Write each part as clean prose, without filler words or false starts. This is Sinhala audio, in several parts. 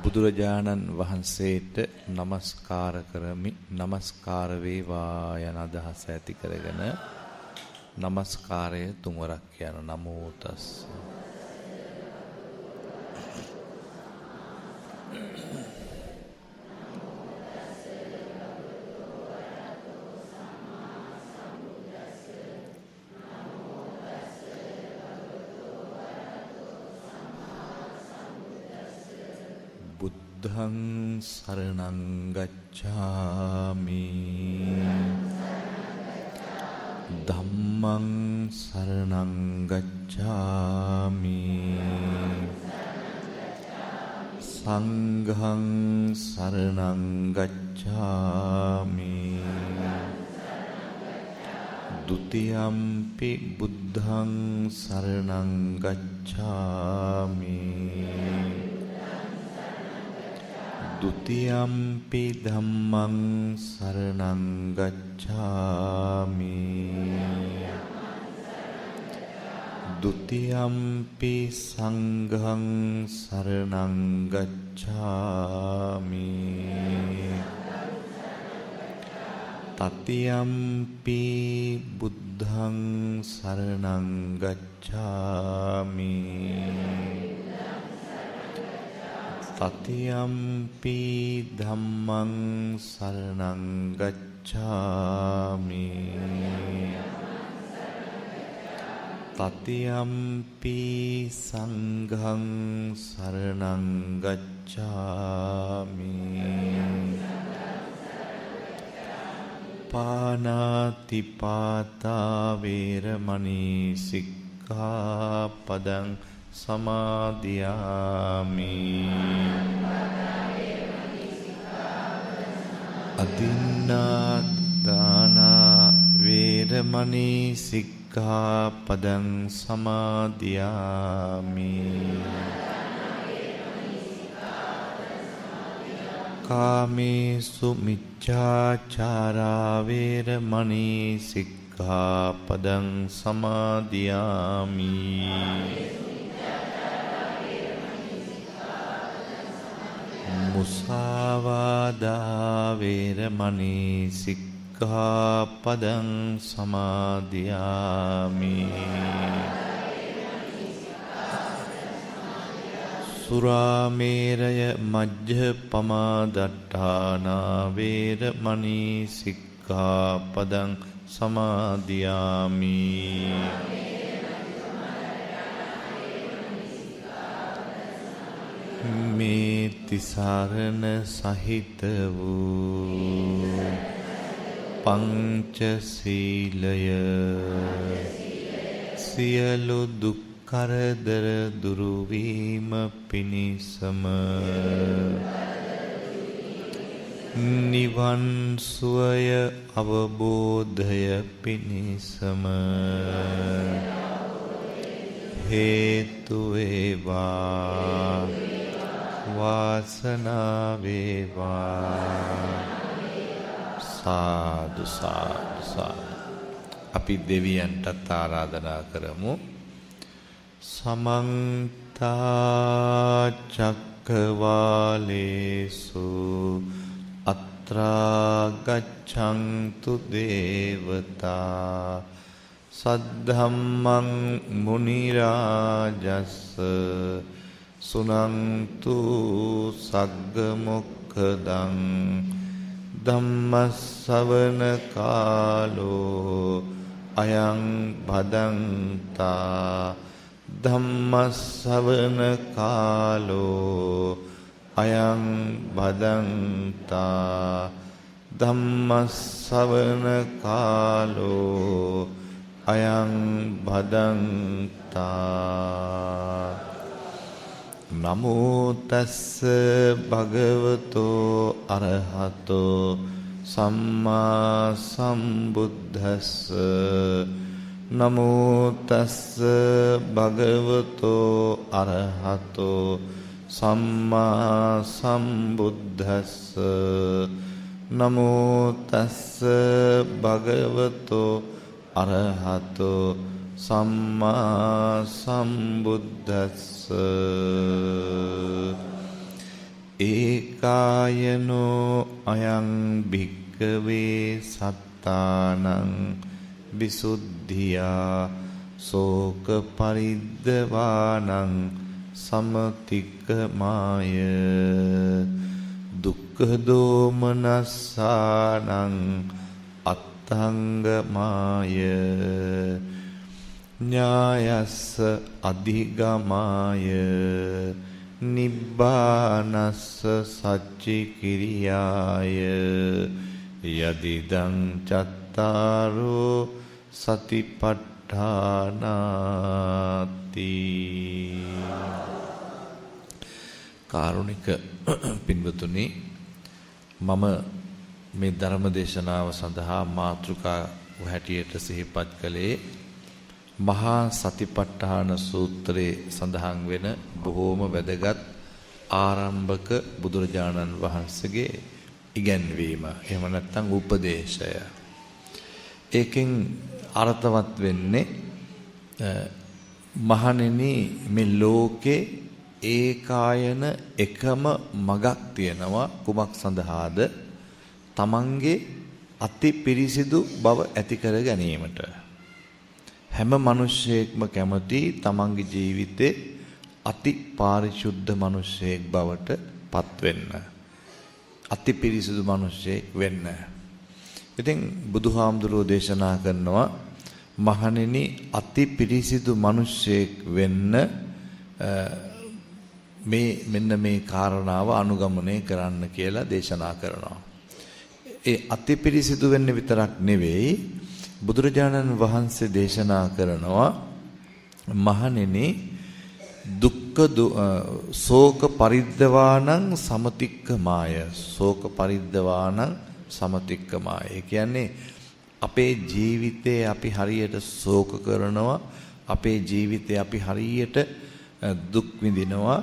බුදුරජාණන් වහන්සේට নমස්කාර කරමි. নমස්කාර වේවා යන අදහස ඇති කරගෙන নমස්කාරය තුන්වරක් කියන නමෝ තස්. බුද්ධං සරණං ගච්ඡාමි ධම්මං සරණං ගච්ඡාමි සංඝං සරණං ගච්ඡාමි ဒုတိယံ පි බුද්ධං සරණං ගච්ඡාමි द्वितीयम्पि धम्मं शरणं गच्छामि द्वितीयम्पि संघं शरणं गच्छामि तृतीयम्पि बुद्धं शरणं गच्छामि තතියම්පි ධම්මං සරණං ගච්ඡාමි තතියම්පි සංඝං සරණං ගච්ඡාමි පානාති පාතා වේරමණී සික්ඛාපදං සමාදියාමි අදින්නාදානා වේරමණී සික්ඛාපදං සමාදියාමි කාමේසු මිච්ඡාචාරා වේරමණී සික්ඛාපදං සමාදියාමි මුසාවාදා වේරමණී සික්ඛාපදං සමාදියාමි සුරාමේරය මජ්ජපමා දට්ඨානා වේරමණී සික්ඛාපදං සමාදියාමි මේ තිසරණ සහිත වූ පංචශීලය සියලු දුක් කරදර දුරු වීම පිණිසම නිවන් සුවය අවබෝධය පිණිසම හේතු වේවා වාසනාව වේවා සාදු සාදු සාදු. අපි දෙවියන්ටත් ආරාධනා කරමු. සමන්ත චක්කවාලේසු අත්‍රා ගච්ඡන්තු දේවතා සද්ධම්මං මුනි රාජස්ස සුනන්තු සග්ග මොක්ඛදං ධම්මස්සවන කාලෝ අයං භදන්තා ධම්මස්සවන කාලෝ අයං භදන්තා ධම්මස්සවන කාලෝ අයං භදන්තා නමෝ තස්ස භගවතෝ අරහතෝ සම්මා සම්බුද්දස්ස නමෝ තස්ස භගවතෝ අරහතෝ සම්මා සම්බුද්දස්ස නමෝ තස්ස භගවතෝ අරහතෝ සම්මා සම්බුද්දස්ස ඒකායනෝ අයං භික්ඛවේ සත්තානං විසුද්ධියා සෝක පරිද්දවානං සමතික්කමාය දුක්ඛ දෝමනස්සානං අත්තංගමාය ඥායස්ස අධිගමාය නිබ්බානස්ස සච්චි කිරියාය යදිදං චත්තාරෝ සතිපට්ඨානාති. කාරුණික පින්වතුනි, මම මේ ධර්ම දේශනාව සඳහා මාතෘකා හැටියට සිහිපත් කළේ මහා සතිපට්ඨාන සූත්‍රයේ සඳහන් වෙන බොහෝම වැදගත් ආරම්භක බුදුරජාණන් වහන්සේගේ ඉගැන්වීම, එහෙම නැත්නම් උපදේශය. ඒකෙන් අර්ථවත් වෙන්නේ මහණෙනි, මේ ලෝකේ ඒකායන එකම මගක් තියෙනවා. කුමක් සඳහාද? තමන්ගේ අති පිරිසිදු බව ඇති කර ගැනීමට. හැම මිනිසෙක්ම කැමති තමන්ගේ ජීවිතේ අති පාරිශුද්ධ මිනිසෙක් බවට පත් වෙන්න, අති පිරිසිදු මිනිසෙක් වෙන්න. ඉතින් බුදුහාමුදුරුවෝ දේශනා කරනවා, මහණෙනි, අති පිරිසිදු මිනිසෙක් වෙන්න මෙන්න මේ කාරණාව අනුගමනය කරන්න කියලා දේශනා කරනවා. ඒ අති පිරිසිදු වෙන්න විතරක් නෙවෙයි, බුදුරජාණන් වහන්සේ දේශනා කරනවා, මහණෙනි, ශෝක පරිද්දවානං සමතික්කමාය. ශෝක පරිද්දවානං සමතික්කමාය. ඒ කියන්නේ අපේ ජීවිතේ අපි හරියට ශෝක කරනවා, අපේ ජීවිතේ අපි හරියට දුක් විඳිනවා.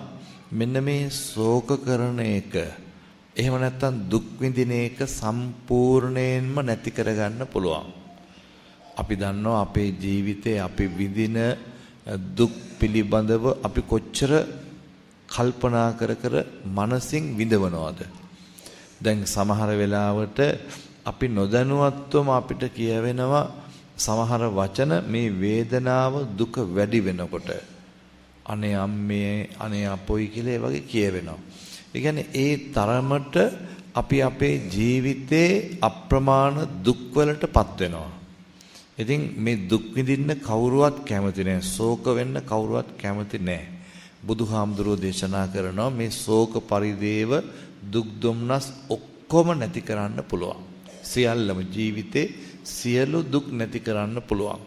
මෙන්න මේ ශෝක කරන එක, එහෙම නැත්නම් දුක් විඳින එක සම්පූර්ණයෙන්ම නැති කරගන්න පුළුවන්. අපි දන්නවා අපේ ජීවිතේ අපි විඳින දුක් පිළිබඳව අපි කොච්චර කල්පනා කර කර මනසින් විඳවනවද. දැන් සමහර වෙලාවට අපි නොදැනුවත්වම අපිට කියවෙනවා සමහර වචන මේ වේදනාව දුක වැඩි වෙනකොට. අනේ අම්මේ, අනේ අපොයි කියලා ඒ වගේ කියවෙනවා. ඒ කියන්නේ ඒ තරමට අපි අපේ ජීවිතේ අප්‍රමාණ දුක් වලටපත් වෙනවා. ඉතින් මේ දුක් විඳින්න කවුරුවත් කැමති නැහැ. ශෝක වෙන්න කවුරුවත් කැමති නැහැ. බුදුහාමුදුරුවෝ දේශනා කරනවා මේ ශෝක පරිදේව දුක් දුම්නස් ඔක්කොම නැති කරන්න පුළුවන්. සියල්ලම ජීවිතේ සියලු දුක් නැති කරන්න පුළුවන්.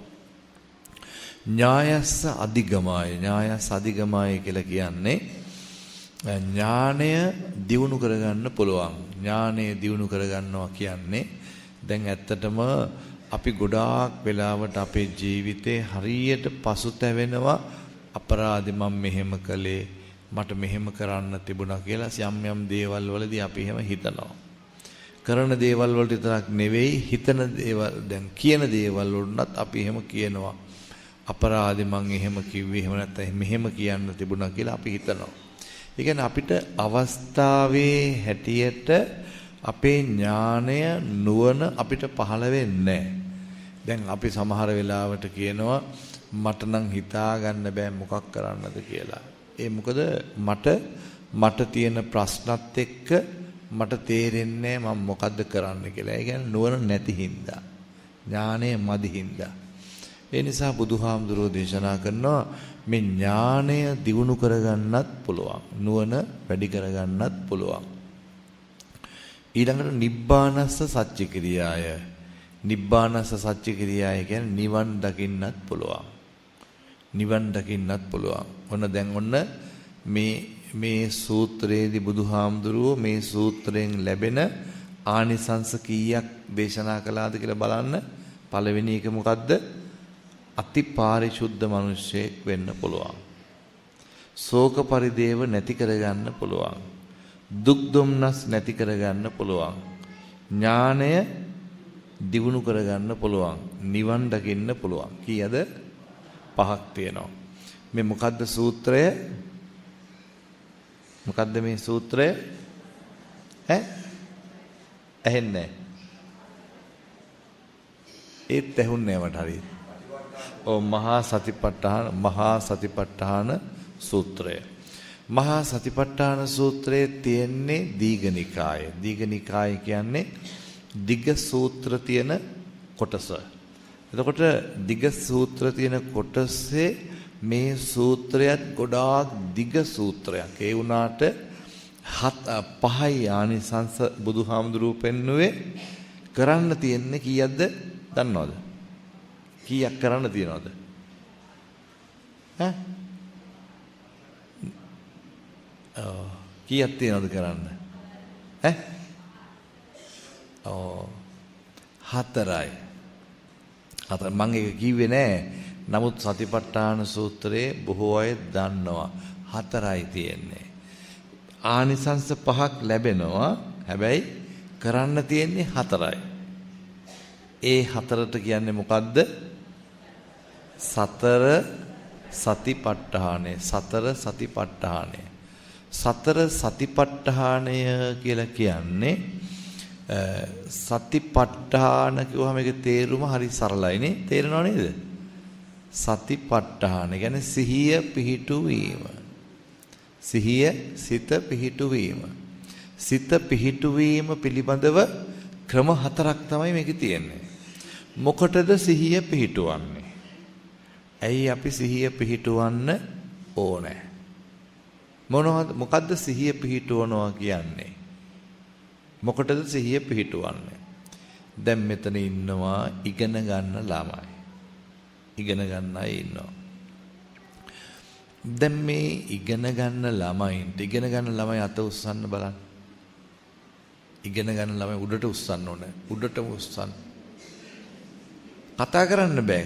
ඥායස්ස අධිගමාය. ඥායස්ස අධිගමාය කියලා කියන්නේ ඥානය දියුණු කරගන්න පුළුවන්. ඥානය දියුණු කරගන්නවා කියන්නේ දැන් ඇත්තටම අපි ගොඩාක් වෙලාවට අපේ ජීවිතේ හරියට පසුතැවෙනවා. අපරාධි මම මෙහෙම කළේ, මට මෙහෙම කරන්න තිබුණා කියලා යම් යම් දේවල් වලදී අපි එහෙම හිතනවා. කරන දේවල් වලට විතරක් නෙවෙයි, හිතන දේවල්, දැන් කියන දේවල් වලටත් අපි එහෙම කියනවා. අපරාධි මං එහෙම කිව්වේ, එහෙම නැත්නම් මෙහෙම කියන්න තිබුණා කියලා අපි හිතනවා. ඒ කියන්නේ අපිට අවස්ථාවේ හැටියට අපේ ඥානය නුවණ අපිට පහළ වෙන්නේ නැහැ. දැන් අපි සමහර වෙලාවට කියනවා මට නම් හිතා ගන්න බෑ මොකක් කරන්නද කියලා. ඒ මොකද මට තියෙන ප්‍රශ්නත් එක්ක මට තේරෙන්නේ මම මොකද්ද කරන්න කියලා. ඒ කියන්නේ නුවණ නැති හින්දා, ඥානය මදි හින්දා. ඒ නිසා බුදුහාමුදුරුවෝ දේශනා කරනවා මේ ඥානය දියුණු කරගන්නත් පුළුවන්, නුවණ වැඩි කරගන්නත් පුළුවන්. ඊළඟට නිබ්බානස්ස සච්ච කිරියාය. නිබ්බානස්ස සච්ච කිරියාය කියන්නේ නිවන් දකින්නත් පුළුවන්. නිවන් දකින්නත් පුළුවන්. ඔන්න මේ සූත්‍රයේදී බුදුහාමුදුරුවෝ මේ සූත්‍රයෙන් ලැබෙන ආනිසංස කීයක් දේශනා කළාද කියලා බලන්න. පළවෙනි එක මොකද්ද? අති පාරිශුද්ධ මිනිසෙක් වෙන්න පුළුවන්. ශෝක පරිදේව නැති කරගන්න පුළුවන්. දුක් දුම්නස් නැති කරගන්න පුළුවන්. ඥානය දියුණු කරගන්න පුළුවන්. නිවන් දකින්න පුළුවන්. කීයද? 5ක් තියෙනවා. මේ මොකද්ද සූත්‍රය? මොකද්ද මේ සූත්‍රය? ඇහෙන්නේ ඒත් ඇහුන්නේ මට හරියට. ඔව් මහා සතිපට්ඨාන සූත්‍රය. මහා සතිපට්ඨාන සූත්‍රයේ තියෙන්නේ දීඝනිකාය. දීඝනිකාය කියන්නේ දිග සූත්‍ර තියෙන කොටස. එතකොට දිග සූත්‍ර තියෙන කොටසේ මේ සූත්‍රයත් ගොඩාක් දිග සූත්‍රයක්. ඒ වුණාට පහයි ආනිසංස බුදුහාමුදුරුවෝ පෙන්නුවේ. කරන්න තියෙන්නේ කීයක්ද දන්නවද? කීයක් කරන්න තියනවද? කීයක් තියනවද කරන්න? හතරයි. මම ඒක කිව්වේ නෑ. නමුත් සතිපට්ඨාන සූත්‍රයේ බොහෝ අය දන්නවා. හතරයි තියෙන්නේ. ආනිසංස පහක් ලැබෙනවා. හැබැයි කරන්න තියෙන්නේ හතරයි. ඒ හතරට කියන්නේ මොකද්ද? සතර සතිපට්ඨානය. සතර සතිපට්ඨානය. සතර සතිපට්ඨානය කියලා කියන්නේ සතිපට්ඨාන කිව්වම මේකේ තේරුම හරි සරලයිනේ. තේරෙනව නේද? සතිපට්ඨාන කියන්නේ සිහිය පිහිටුවීම. සිත පිහිටුවීම. සිත පිහිටුවීම පිළිබඳව ක්‍රම හතරක් තමයි මේකේ තියෙන්නේ. මොකටද සිහිය පිහිටුවන්නේ? ඇයි අපි සිහිය පිහිටුවන්න ඕනේ? මොකද්ද සිහිය පිහිටුවනවා කියන්නේ? මොකටද සිහිය පිහිටුවන්නේ? දැන් මෙතන ඉන්නවා ඉගෙන ගන්න ළමයි. ඉගෙන ගන්න අය ඉන්නවා. දැන් මේ ඉගෙන ගන්න ළමයි අත උස්සන්න බලන්න. ඉගෙන ගන්න ළමයි උඩට උස්සන්න ඕනේ. උඩටම උස්සන්න.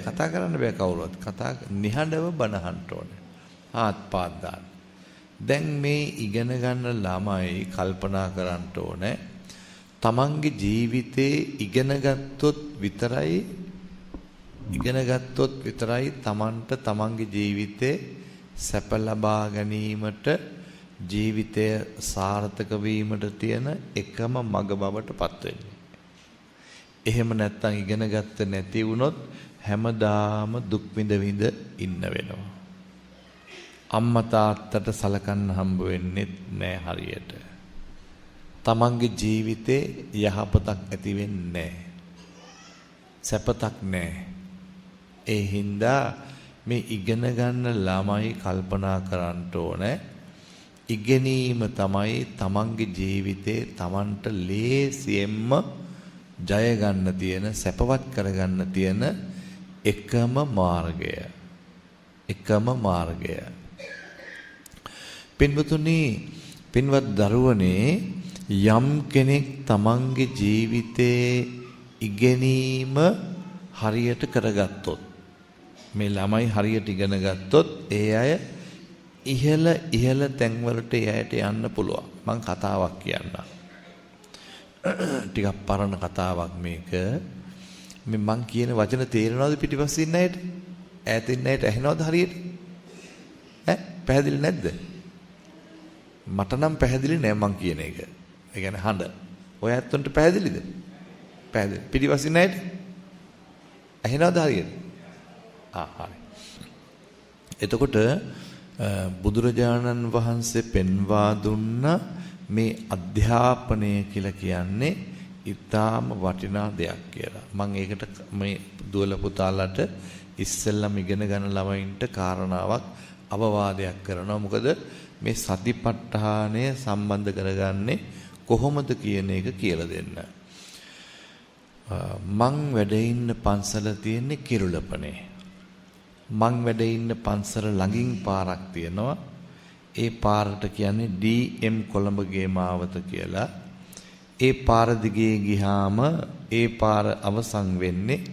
කතා කරන්න බෑ කවුරුවත්. නිහඬව බනහන්න ඕනේ. ආත්පාත් දාන්න. දැන් මේ ඉගෙන ගන්න ළමයි කල්පනා කරන්න ඕනේ. තමන්ගේ ජීවිතේ ඉගෙන ගත්තොත් විතරයි තමන්ට තමන්ගේ ජීවිතේ සැප ලබා ගැනීමට ජීවිතය සාර්ථක වීමට තියෙන එකම මඟ බවට පත් වෙන්නේ. එහෙම නැත්නම් ඉගෙන ගත්ත නැති වුණොත් හැමදාම දුක් විඳ ඉන්න වෙනවා. අම්මා තාත්තට සලකන්න හම්බ වෙන්නේ නැහැ හරියට. තමන්ගේ ජීවිතේ යහපතක් ඇති වෙන්නේ නැහැ. සැපතක් නැහැ. ඒ හින්දා මේ ඉගෙන ගන්න ළමයි කල්පනා කරන්න ඕනේ. ඉගෙනීම තමයි තමන්ගේ ජීවිතේ තමන්ට ලේසියෙන්ම ජය ගන්න තියෙන සැපවත් කරගන්න තියෙන එකම මාර්ගය. පින්වත් දරුවනේ යම් කෙනෙක් තමන්ගේ ජීවිතේ ඉගෙනීම හරියට කරගත්තොත් මේ ළමයි හරියට ඉගෙන ගත්තොත් ඒ අය ඉහළ තැන්වලට ඒ අයට යන්න පුළුවන්. මම කතාවක් කියන්නම්. ටිකක් පරණ කතාවක් මේක. මේ මං කියන වචන තේරෙනවද පිටිපස්සේ ඉන්න අයට? ඈතින් ඉන්න අයට ඇහෙනවද හරියට? පැහැදිලි නැද්ද? මට නම් පැහැදිලි නෑ මං කියන එක. ඒ කියන්නේ හඬ. ඔය ඇත්තන්ට පැහැදිලිද? පැහැදිලි. පිටිපස්සේ ඉන්න අයට ඇහෙනවද හරියට? හරි. එතකොට බුදුරජාණන් වහන්සේ පෙන්වා දුන්න මේ අධ්‍යාපනය කියලා කියන්නේ ඊටාම වටිනා දෙයක් කියලා. මම ඒකට මේ දුවල පුතාලට ඉස්සෙල්ලාම ඉගෙන ගන්න ළමයින්ට කාරණාවක් අවවාදයක් කරනවා. මොකද මේ සතිපට්ඨානය සම්බන්ධ කරගන්නේ කොහොමද කියන එක කියලා දෙන්න. මං වැඩ ඉන්න පන්සල තියෙන්නේ කිරුළපනේ. මං වැඩ ඉන්න පන්සල ළඟින් පාරක් තියෙනවා. ඒ පාරට කියන්නේ DM කොළඹගේ මාවත කියලා. ඒ පාර දිගේ ගියාම ඒ පාර අවසන් වෙන්නේ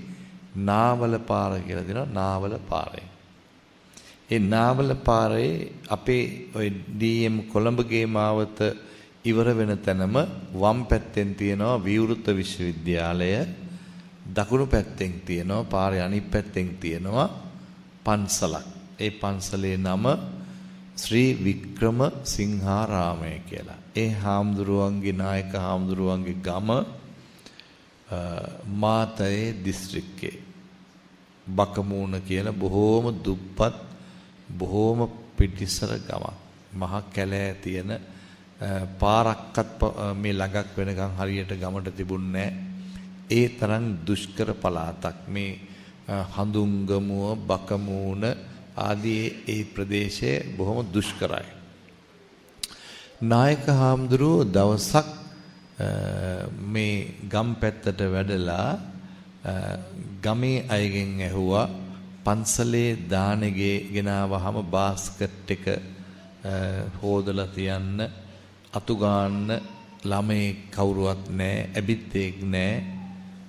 නාවල පාර කියලා දෙනවා. නාවල පාරේ. ඒ නාවල පාරේ අපේ ওই DM කොළඹගේ මාවත ඉවර වෙන තැනම වම් පැත්තෙන් තියෙනවා විවෘත විශ්වවිද්‍යාලය. දකුණු පැත්තෙන් තියෙනවා පාරේ අනිත් පැත්තෙන් තියෙනවා පන්සලක්. ඒ පන්සලේ නම ශ්‍රී වික්‍රම සිංහාරාමය කියලා. ඒ හාමුදුරුවන්ගේ නායක හාමුදුරුවන්ගේ ගම මාතයේ දිස්ත්‍රික්කේ බකමූණ කියන බොහෝම දුප්පත් බොහෝම පිටිසර ගමක්. මහ කැලෑ තියෙන පාරක්වත් මේ ළඟක් වෙනකන් හරියට ගමට තිබුණේ නැහැ. ඒ තරම් දුෂ්කර පළාතක්. මේ හඳුන්ගමුව බකමූණ ආදී ඒ ප්‍රදේශයේ බොහොම දුෂ්කරයි. නායක හාමුදුරුවෝ දවසක් මේ ගම් පැත්තට වැඩලා ගමේ අයගෙන් ඇහුවා පන්සලේ දානෙගේ ගෙනාවහම බාස්කට් එක හොදලා තියන්න අතු ගන්න ළමයි කවුරුවත් නැහැ ඇබිත්තෙක් නැහැ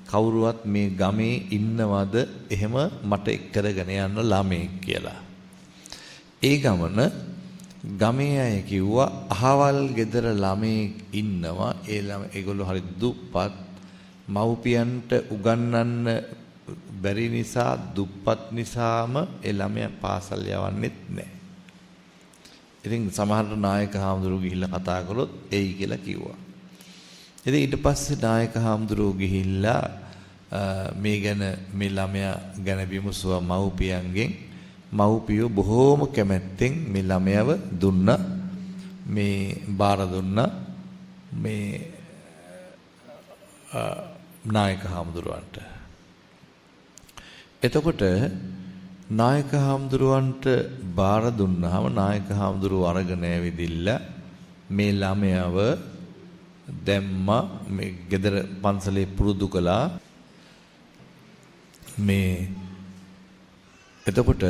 කවුරුවත් මේ ගමේ ඉන්නවද එහෙම මට එක්කරගෙන යන්න ළමෙක් කියලා. ඒ ගමන ගමේ අය කිව්වා අහවල් ගෙදර ළමෙක් ඉන්නවා ඒගොල්ලෝ හරි දුප්පත් මව්පියන්ට උගන්වන්න බැරි නිසා දුප්පත් නිසාම ඒ ළමයා පාසල් යවන්නෙත් නැහැ. ඉතින් සමහර නායක හාමුදුරුවෝ ගිහිල්ලා කතා කළොත් එයි කියලා කිව්වා. ඉතින් ඊට පස්සේ නායක හාමුදුරුවෝ ගිහිල්ලා මේ ගැන මේ ළමයා ගැන විමසුවා මව්පියන්ගෙන්. මව්පියෝ බොහෝම කැමැත්තෙන් මේ ළමයාව දුන්නා මේ බාර දුන්නා මේ නායක හාමුදුරුවන්ට. එතකොට නායක හාමුදුරුවන්ට බාර දුන්නාම නායක හාමුදුරුවෝ අරගෙන ඇවිදින්න මේ ළමයාව දැම්මා මේ ගෙදර පන්සලේ පුරුදු කළා මේ එතකොට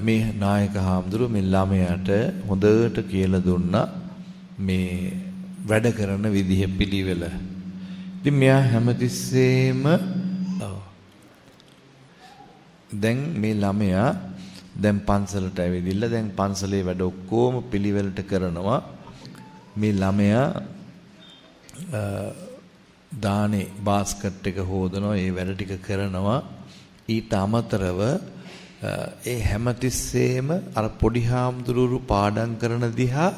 මේ නායක හාමුදුරුවෝ මේ ළමයාට හොඳට කියලා දුන්නා මේ වැඩ කරන විදිහ පිළිවෙල. ඉතින් මෙයා හැමතිස්සෙම දැන් මේ ළමයා දැන් පන්සලට ඇවිදින්න දැන් පන්සලේ වැඩ ඔක්කොම පිළිවෙලට කරනවා. මේ ළමයා දානේ බාස්කට් එක හොදනවා ඒ වැඩ ටික කරනවා. ඊට අමතරව ඒ හැමතිස්සෙම අර පොඩි හාමුදුරුවෝ පාඩම් කරන දිහා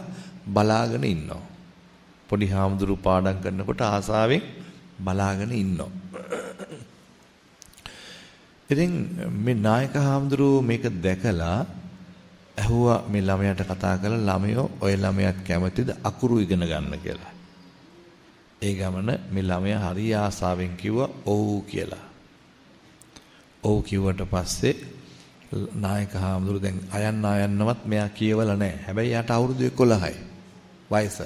බලාගෙන ඉන්නවා. පොඩි හාමුදුරුවෝ පාඩම් කරනකොට ආසාවෙන් බලාගෙන ඉන්නවා. ඉතින් මේ නායක හාමුදුරුවෝ මේක දැකලා ඇහුවා මේ ළමයාට කතා කරලා ළමයෝ ඔය ළමයාත් කැමතිද අකුරු ඉගෙන ගන්න කියලා. ඒ ගමන මේ ළමයා හරි ආසාවෙන් කිව්වා ඔව් කියලා. ඔව් කිව්වට පස්සේ නායක හාමුදුරුවෝ දැන් අයන්නවත් මෙයා කියවලා නැහැ. හැබැයි යාට අවුරුදු 11යි වයස.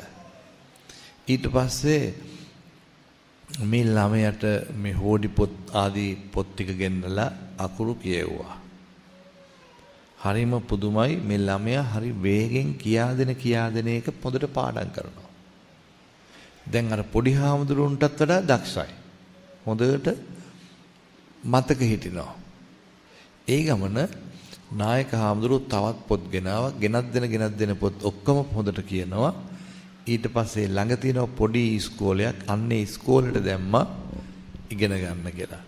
ඊට පස්සේ මේ ළමයට මේ හෝඩි පොත් ආදී පොත් ටික ගෙන්නලා අකුරු කියෙව්වා. හරිම පුදුමයි මේ ළමයා හරි වේගෙන් කියා දෙන එක පොදට පාඩම් කරනවා. දැන් අර පොඩි හාමුදුරුවන්ටත් වඩා දක්ෂයි. හොඳට මතක හිටිනවා. ඒ ගමන නායක හාමුදුරුවෝ තවත් පොත් ගෙනාවා. ගෙනත් දෙන පොත් ඔක්කොම හොඳට කියනවා. ඊට පස්සේ ළඟ තියෙන පොඩි ඉස්කෝලයක් අන්නේ ඉස්කෝලේට දැම්මා ඉගෙන ගන්න කියලා.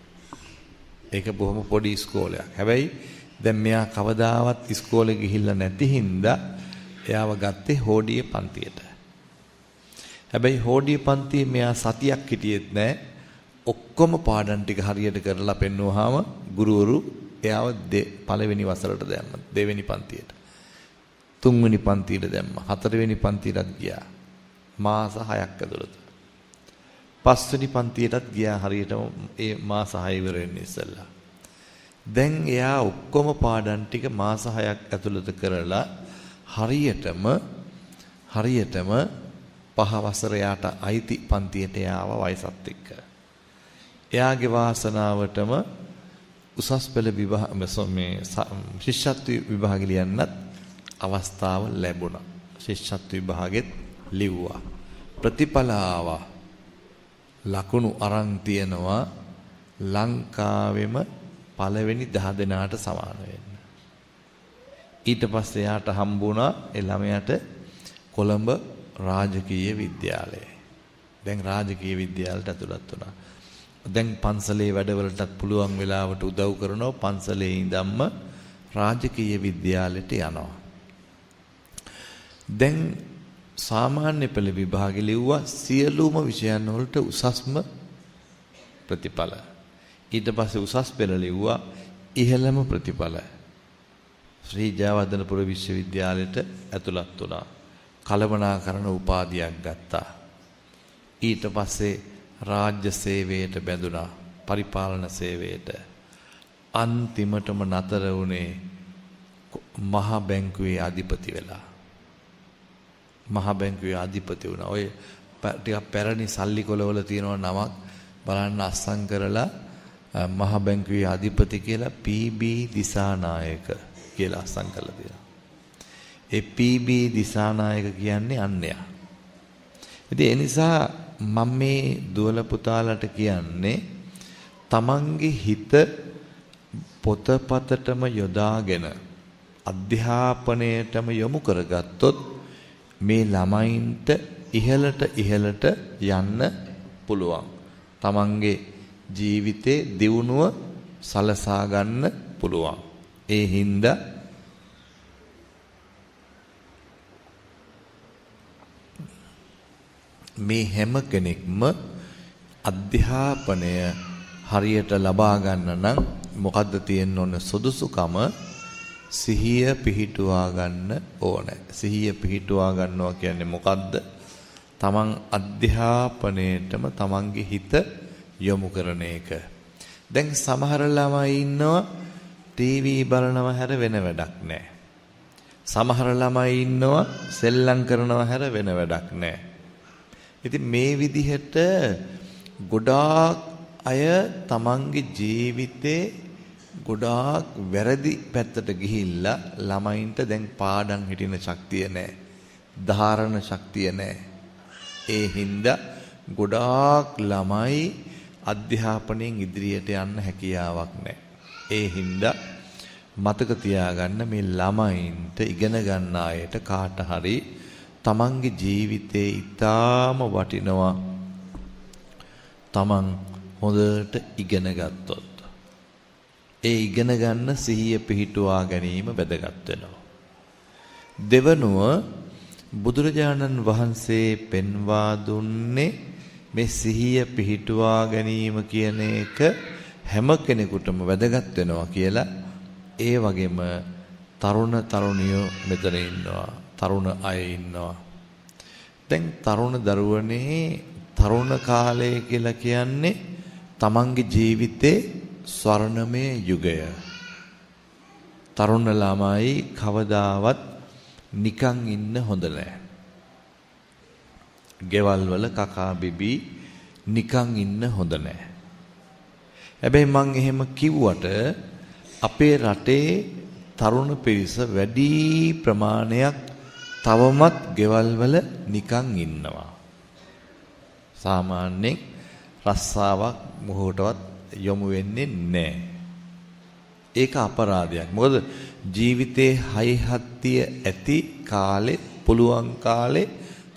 ඒක බොහොම පොඩි ඉස්කෝලයක්. හැබැයි දැන් මෙයා කවදාවත් ඉස්කෝලේ ගිහිල්ලා නැති හින්දා එයාව ගත්තේ හෝඩිය පන්තියට. හැබැයි හෝඩිය පන්තියේ මෙයා සතියක් හිටියෙත් නැහැ. ඔක්කොම පාඩම් ටික හරියට කරලා පෙන්නුවාම ගුරුවරු එයාව පළවෙනි වසරට දැම්මා. දෙවෙනි පන්තියට. තුන්වෙනි පන්තියට දැම්මා. හතරවෙනි පන්තියටත් ගියා. මාස 6ක් ඇතුළත. පස්වෙනි පන්තියටත් ගියා හරියටම ඒ මාස 6 ඉවර වෙන්න ඉස්සෙල්ලා. දැන් එයා ඔක්කොම පාඩම් ටික මාස 6ක් ඇතුළත කරලා හරියටම 5 වසර යාට අයිති පන්තියට යාව වයසත් එක්ක. එයාගේ වාසනාවටම උසස් පෙළ විභාග මේ ශිෂ්‍යත්ව විභාගෙ ලියන්නත් අවස්ථාව ලැබුණා. ශිෂ්‍යත්ව විභාගෙත් ලිව්වා. ප්‍රතිඵල ආවා. ලකුණු අරන් තියනවා ලංකාවෙම පළවෙනි 10 දෙනාට සමාන වෙන්න. ඊට පස්සේ යාට හම්බුණා ඒ ළමයාට කොළඹ රාජකීය විද්‍යාලය. දැන් රාජකීය විද්‍යාලයට ඇතුළත් වුණා. දැන් පන්සලේ වැඩවලටත් පුළුවන් වෙලාවට උදව් කරනවා. පන්සලේ ඉඳන්ම රාජකීය විද්‍යාලයට යනවා. දැන් සාමාන්‍ය පෙළ විභාගෙ ලිව්වා සියලුම විෂයන් වලට උසස්ම ප්‍රතිඵල. ඊට පස්සේ උසස් පෙළ ලිව්වා ඉහළම ප්‍රතිඵල. ශ්‍රී ජයවර්ධනපුර විශ්වවිද්‍යාලයට ඇතුළත් වුණා. කළමනාකරණ උපාධියක් ගත්තා. ඊට පස්සේ රාජ්‍ය සේවයට බැඳුණා. පරිපාලන සේවයට. අන්තිමටම නතර වුණේ මහා බැංකුවේ අධිපති වෙලා. මහා බැංකුවේ අධිපති වුණා. ඔය ටිකක් පැරණි සල්ලි කොලවල තියෙනවා නමක් බලන්න අස්සම් කරලා මහා බැංකුවේ අධිපති කියලා පී.බී. දිසානායක කියලා අස්සම් කරලා තියෙනවා. ඒ පී.බී. දිසානායක කියන්නේ අන්‍යයා. ඉතින් ඒ නිසා මම මේ දුවල පුතාලට කියන්නේ තමන්ගේ හිත පොතපතටම යොදාගෙන අධ්‍යාපනයටම යොමු කරගත්තොත් මේ ළමයින්ට ඉහළට යන්න පුළුවන්. තමන්ගේ ජීවිතේ දියුණුව සලසා ගන්න පුළුවන්. ඒ හින්දා මේ හැම කෙනෙක්ම අධ්‍යාපනය හරියට ලබා ගන්න නම් මොකද්ද තියෙන්න ඕන සුදුසුකම? සිහිය පිහිටුවා ගන්න ඕනේ. සිහිය පිහිටුවා ගන්නවා කියන්නේ මොකද්ද? තමන් අධ්‍යාපනයේටම තමන්ගේ හිත යොමු කරන එක. දැන් සමහර ළමයි ඉන්නවා ටීවී බලනව හැර වෙන වැඩක් නැහැ. සමහර ළමයි ඉන්නවා සෙල්ලම් කරනව හැර වෙන වැඩක් නැහැ. ඉතින් මේ විදිහට ගොඩාක් අය තමන්ගේ ජීවිතේ ගොඩාක් වැරදි පැත්තට ගිහිල්ලා ළමයින්ට දැන් පාඩම් හිටින ශක්තිය නැහැ. ධාරණ ශක්තිය නැහැ. ඒ හින්දා ගොඩාක් ළමයි අධ්‍යාපනයෙන් ඉදිරියට යන්න හැකියාවක් නැහැ. ඒ හින්දා මතක තියාගන්න මේ ළමයින්ට ඉගෙන ගන්න අයට කාට හරි තමන්ගේ ජීවිතේ ඊටාම වටිනවා. තමන් හොඳට ඉගෙන ගත්තොත් ඒ ඉගෙන ගන්න සිහිය පිහිටුවා ගැනීම වැදගත් වෙනවා. දෙවනුව බුදුරජාණන් වහන්සේ පෙන්වා දුන්නේ මේ සිහිය පිහිටුවා ගැනීම කියන එක හැම කෙනෙකුටම වැදගත් වෙනවා කියලා. ඒ වගේම තරුණ තරුණියෝ මෙතන ඉන්නවා. තරුණ අය ඉන්නවා. දැන් තරුණ දරුවනේ තරුණ කාලය කියලා කියන්නේ තමන්ගේ ජීවිතේ ස්වර්ණමය යුගය. තරුණ ළමයි කවදාවත් නිකන් ඉන්න හොඳ නැහැ. ගෙවල් වල කකා බිබි නිකන් ඉන්න හොඳ නැහැ. හැබැයි මං එහෙම කිව්වට අපේ රටේ තරුණ පිරිස වැඩි ප්‍රමාණයක් තවමත් ගෙවල් වල නිකන් ඉන්නවා. සාමාන්‍යයෙන් රස්සාවක් මොහොතවත් යොමු වෙන්නේ නැහැ. ඒක අපරාධයක්. මොකද ජීවිතේ හයි හත්තිය ඇති කාලේ පුළුවන් කාලේ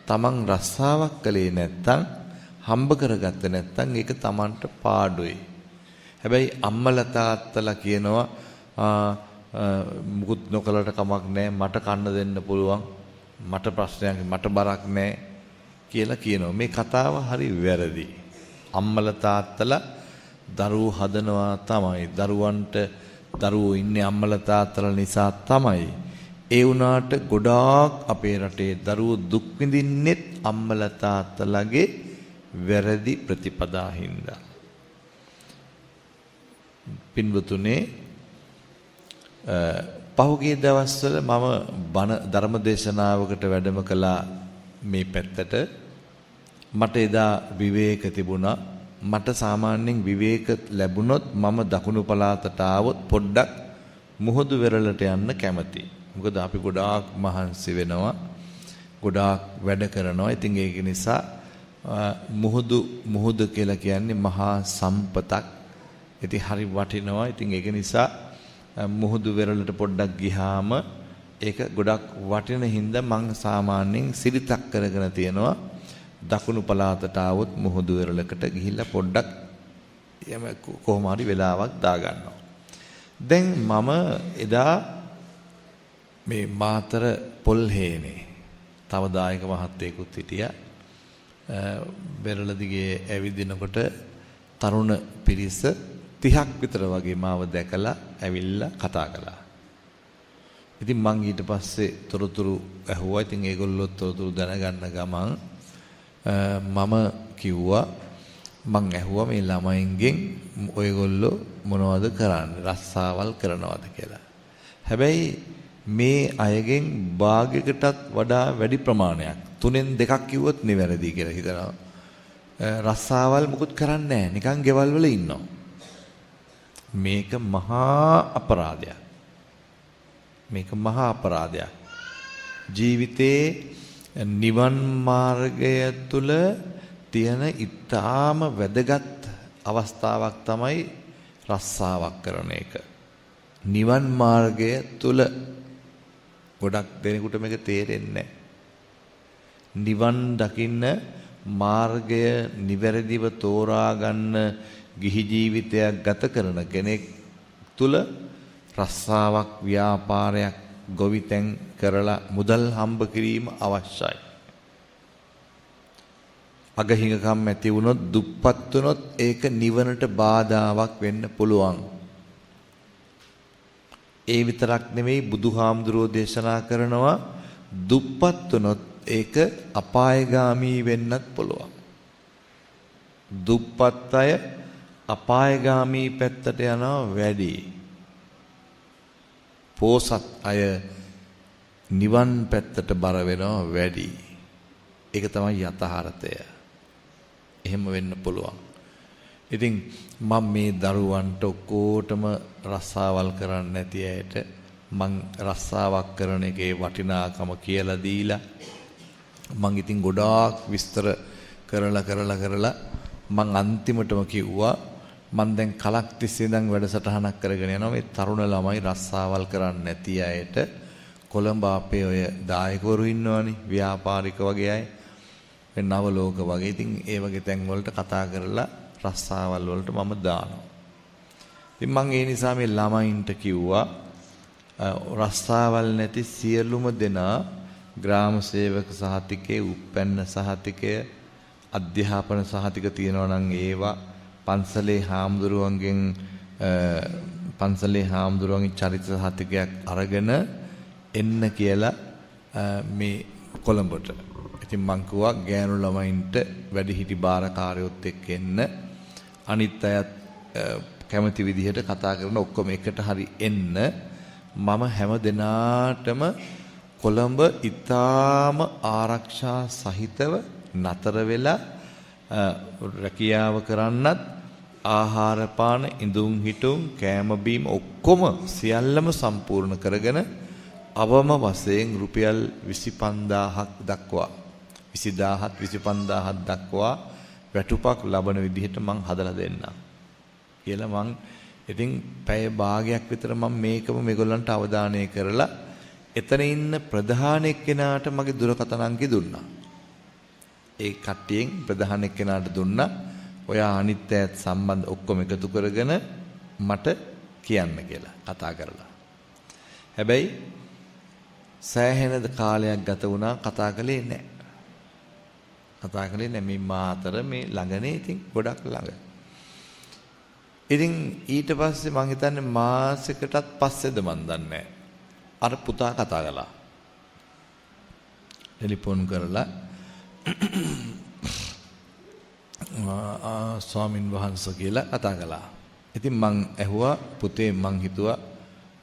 තමන් රස්සාවක් කළේ නැත්තම් හම්බ කරගත්තේ නැත්තම් ඒක තමන්ට පාඩුයි. හැබැයි අම්මලා තාත්තලා කියනවා මුකුත් නොකලට කමක් නැහැ මට කන්න දෙන්න පුළුවන් මට ප්‍රශ්නයක් මට බරක් නැහැ කියලා කියනවා. මේ කතාව හරි වැරදි. අම්මලා තාත්තලා දරුවෝ හදනවා තමයි. දරුවෝ ඉන්නේ අම්මලා තාත්තලා නිසා තමයි. ඒ වුණාට ගොඩාක් අපේ රටේ දරුවෝ දුක් විඳින්නෙත් අම්මලා තාත්තලාගේ වැරදි ප්‍රතිපදා හින්දා. පින්වතුනේ පහුගිය දවස්වල මම බණ ධර්ම දේශනාවකට වැඩම කළා මේ පැත්තට. මට එදා විවේක තිබුණා. මට සාමාන්‍යයෙන් විවේක ලැබුණොත් මම දකුණු පළාතට ආවොත් පොඩ්ඩක් මුහුදු වෙරළට යන්න කැමතියි. මොකද අපි ගොඩාක් මහන්සි වෙනවා. ගොඩාක් වැඩ කරනවා. ඉතින් ඒක නිසා මුහුද කියලා කියන්නේ මහා සම්පතක්. ඉතින් හරි වටිනවා. ඉතින් ඒක නිසා මුහුදු වෙරළට පොඩ්ඩක් ගියාම ඒක ගොඩක් වටින හින්දා මං සාමාන්‍යයෙන් සිරිතක් කරගෙන තියෙනවා. දකුණු පළාතට ආවොත් මුහුදු වෙරළකට ගිහිල්ලා පොඩ්ඩක් කොහොම හරි වෙලාවක් දාගන්නවා. දැන් මම එදා මේ මාතර පොල්හේනේ තව දායක මහත්තයෙකුත් හිටියා. බෙරළ දිගේ ඇවිදිනකොට තරුණ පිරිස 30ක් විතර වගේ මාව දැකලා ඇවිල්ලා කතා කළා. ඉතින් මං ඊට පස්සේ තොරතුරු ඇහුවා. ඉතින් ඒගොල්ලෝ තොරතුරු දැනගන්න ගමන් මම කිව්වා මං ඇහුවා මේ ළමයින්ගෙන් ඔයගොල්ලෝ මොනවද කරන්නේ? රස්සාවල් කරනවද කියලා. හැබැයි මේ අයගෙන් භාගයකටත් වඩා වැඩි ප්‍රමාණයක් 3න් 2ක් කිව්වොත් නිවැරදි කියලා හිතනවා. රස්සාවල් මුකුත් කරන්නේ නැහැ. නිකන් ගෙවල් වල ඉන්නවා. මේක මහා අපරාධයක්. මේක මහා අපරාධයක්. ජීවිතේ නිවන් මාර්ගය තුල තියෙන ඊටාම වැදගත් අවස්ථාවක් තමයි රස්සාවක් කරන එක. නිවන් මාර්ගය තුල ගොඩක් දෙනෙකුට මේක තේරෙන්නේ නැහැ. නිවන් දකින්න මාර්ගය නිවැරදිව තෝරා ගන්න ගිහි ජීවිතයක් ගත කරන කෙනෙක් තුල රස්සාවක් ව්‍යාපාරයක් ගොවිතැන් කරලා මුදල් හම්බ කිරීම අවශ්‍යයි. අගහිඟකම් ඇති වුණොත් දුප්පත් වුණොත් ඒක නිවනට බාධාවක් වෙන්න පුළුවන්. ඒ විතරක් නෙමෙයි බුදුහාමුදුරෝ දේශනා කරනවා දුප්පත් වුණොත් ඒක අපායගාමී වෙන්නත් පුළුවන්. දුප්පත් අය අපායගාමී පැත්තට යනවා වැඩි. පෝසත් අය නිවන් පැත්තට බර වෙනවා වැඩි. ඒක තමයි යථාර්ථය. එහෙම වෙන්න පුළුවන්. ඉතින් මම මේ දරුවන්ට ඔක්කොටම රස්සාවල් කරන්න නැති ඇයට මං රස්සාවක් කරන එකේ වටිනාකම කියලා දීලා මං ඉතින් ගොඩාක් විස්තර කරලා මං අන්තිමටම කිව්වා මං දැන් කලක් තිස්සේ ඉඳන් වැඩසටහනක් කරගෙන යනවා මේ තරුණ ළමයි රස්සාවල් කරන්න නැති අයට කොළඹ අපේ ඔය දායකවරු ඉන්නවනේ ව්‍යාපාරික වගේ අය නවලෝක වගේ. ඉතින් ඒ වගේ තැන් වලට කතා කරලා රස්සාවල් වලට මම දානවා. ඉතින් මම ඒ නිසා මේ ළමයින්ට කිව්වා රස්සාවල් නැති සියලුම දෙනා ග්‍රාම සේවක සහතිකයේ උප්පැන්න සහතිකය අධ්‍යාපන සහතික තියෙනවා නම් ඒවා පන්සලේ හාමුදුරුවන්ගේ චරිත සහතිකයක් අරගෙන එන්න කියලා මේ කොළඹට. ඉතින් මං කිව්වා ගෑනු ළමයින්ට වැඩිහිටි බාරකාරයොත් එක්ක එන්න අනිත් අයත් කැමති විදිහට කතා කරන ඔක්කොම එකට හරි එන්න මම හැම දිනාටම කොළඹ ඊටාම ආරක්ෂා සහිතව නතර වෙලා රැකියාව කරන්නත් ආහාර පාන ඉඳුම් හිටුම් කෑම බීම ඔක්කොම සියල්ලම සම්පූර්ණ කරගෙන අවම වශයෙන් රුපියල් 25000ක් දක්වා 20000ක් 25000ක් දක්වා වැටුපක් ලබන විදිහට මං හදලා දෙන්නම් කියලා මං ඉතින් පැය භාගයක් විතර මම මේකම මේගොල්ලන්ට අවධානය කරලා එතන ඉන්න ප්‍රධාන එක්කෙනාට මගේ දුරකථන අංකය දුන්නා. ඒ කට්ටියෙන් ප්‍රධාන එක්කෙනාට දුන්නා. ඔයා අනිත් අයත් සම්බන්ධ ඔක්කොම එකතු කරගෙන මට කියන්න කියලා කතා කරලා. හැබැයි සෑහෙන කාලයක් ගත වුණා කතා කළේ නැහැ. මේ මාතර මේ ළඟනේ ඉතින් ගොඩක් ළඟ. ඉතින් ඊට පස්සේ මං හිතන්නේ මාසෙකටත් පස්සේද මන් දන්නේ අර පුතා කතා කළා. ටෙලිෆෝන් කරලා ස්වාමින් වහන්සේ කියලා කතා කළා. ඉතින් මං ඇහුවා පුතේ මං හිතුවා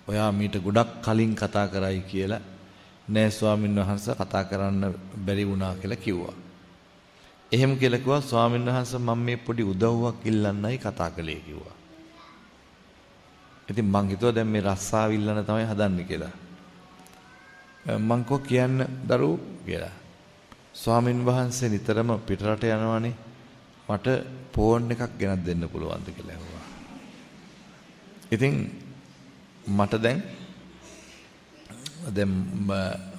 ඔයා මීට ගොඩක් කලින් කතා කරයි කියලා. නෑ ස්වාමින් වහන්සේ කතා කරන්න බැරි වුණා කියලා කිව්වා. එහෙම කියලා කිව්වා ස්වාමින් වහන්සේ මම මේ පොඩි උදව්වක් ඉල්ලන්නයි කතා කළේ කිව්වා. ඉතින් මං හිතුවා දැන් මේ රස්සාව ඉල්ලන්න තමයි හදන්නේ කියලා. මං කෝ කියන්න දරුවෝ කියලා. ස්වාමින් වහන්සේ නිතරම පිටරට යනවානේ මට ෆෝන් එකක් ගෙනත් දෙන්න පුළුවන්ද කියලා ඇහුවා. ඉතින් මට දැන්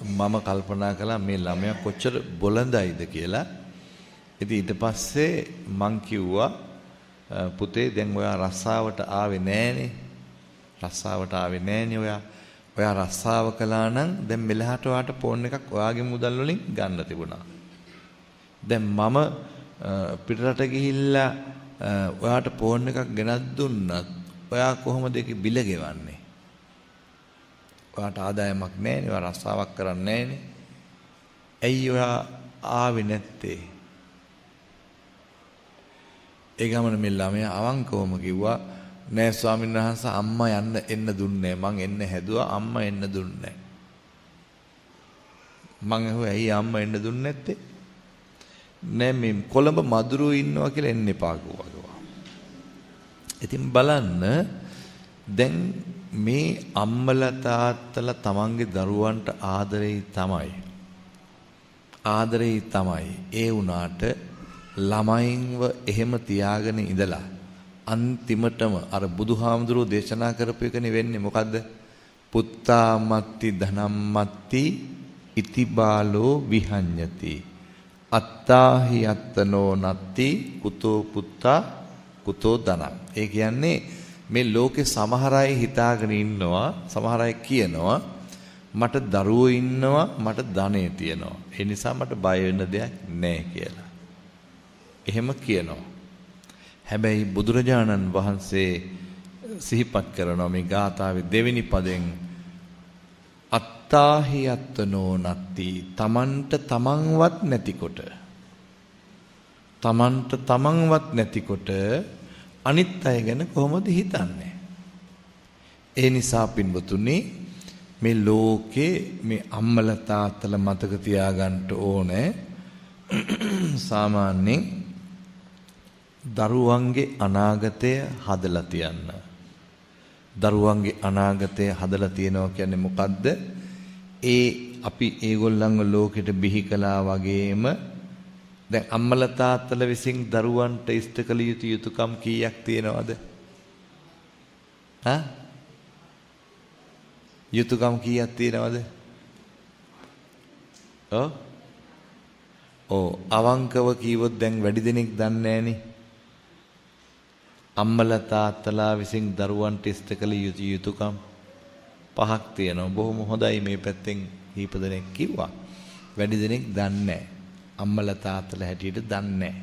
මම කල්පනා කළා මේ ළමයා කොච්චර බොළඳයිද කියලා. ඉතින් ඊට පස්සේ මං කිව්වා පුතේ දැන් ඔයා රස්සාවට ආවේ නෑනේ. ඔයා ඔයා රස්සාව කළා නම් දැන් මෙලහට ඔයාට ෆෝන් එකක් ඔයාගේ මුදල් වලින් ගන්න තිබුණා. දැන් මම පිටරට ගිහිල්ලා ඔයාට ෆෝන් එකක් ගෙනත් දුන්නත් ඔයා කොහොමද ඒකේ බිල ගෙවන්නේ? ඔයාට ආදායමක් නැහැනේ. ඔයා රස්සාවක් කරන්නේ නැහැනේ. ඇයි ඔයා ආවේ නැත්තේ? ඒ ගමන මේ ළමයා අවංකවම කිව්වා නෑ ස්වාමීන් වහන්සේ අම්මා එන්න දුන්නේ මං එන්න හැදුවා අම්මා එන්න දුන්නේ මං ඇහුවා ඇයි අම්මා එන්න දුන්නේ නැත්තේ? නෑ මේ කොළඹ මදුරුව ඉන්නවා කියලා එන්න එපා කිව්වා. ඉතින් බලන්න දැන් මේ අම්මලා තාත්තලා තමන්ගේ දරුවන්ට ආදරෙයි තමයි. ඒ වුණාට ළමයින්ව එහෙම තියාගෙන ඉඳලා අන්තිමටම අර බුදුහාමුදුරුවෝ දේශනා කරපු එකනේ වෙන්නේ මොකද්ද? පුත්තා මත්ති ධනම්මත්ති ඉති බාලෝ විහඤ්ඤති අත්තාහි අත්තනෝ නත්ති කුතෝ පුත්තා කුතෝ ධනං. ඒ කියන්නේ මේ ලෝකේ සමහර අය හිතාගෙන ඉන්නවා, සමහර අය කියනවා මට දරුවෝ ඉන්නවා, මට ධනෙ තියෙනවා. ඒ නිසා මට බය වෙන්න දෙයක් නැහැ කියලා. එහෙම කියනවා. හැබැයි බුදුරජාණන් වහන්සේ සිහිපත් කරනවා මේ ගාථාවේ දෙවෙනි පදෙන් අත්තාහි අත්තනෝ නත්ති තමන්ට තමන්වත් නැතිකොට අනිත් අය ගැන කොහොමද හිතන්නේ? ඒ නිසා පින්වතුනි මේ ලෝකේ මේ අම්මලා තාත්තලා මතක තියාගන්න ඕනේ සාමාන්‍යයෙන් දරුවන්ගේ අනාගතය හදලා තියන්න. දරුවන්ගේ අනාගතය හදලා තියනවා කියන්නේ මොකද්ද? අපි ඒගොල්ලන්ව ලෝකෙට බිහි කළා වගේම දැන් අම්මලා තාත්තලා විසින් දරුවන්ට ඉෂ්ට කළ යුතු යුතුයකම් කීයක් තියෙනවද? යුතුයකම් කීයක් තියෙනවද? අවංකව කීවොත් දැන් වැඩි දෙනෙක් දන්නේ නැහනේ. අම්මලා තාත්තලා විසින් දරුවන්ට ඉෂ්ට කළ යුතු යුතුයකම් 5ක් තියෙනවා. බොහොම හොඳයි මේ පැත්තෙන් කීප දෙනෙක් කිව්වා. වැඩි දෙනෙක් දන්නේ නැහැ. අම්මලා තාත්තලා හැටියට දන්නේ නැහැ.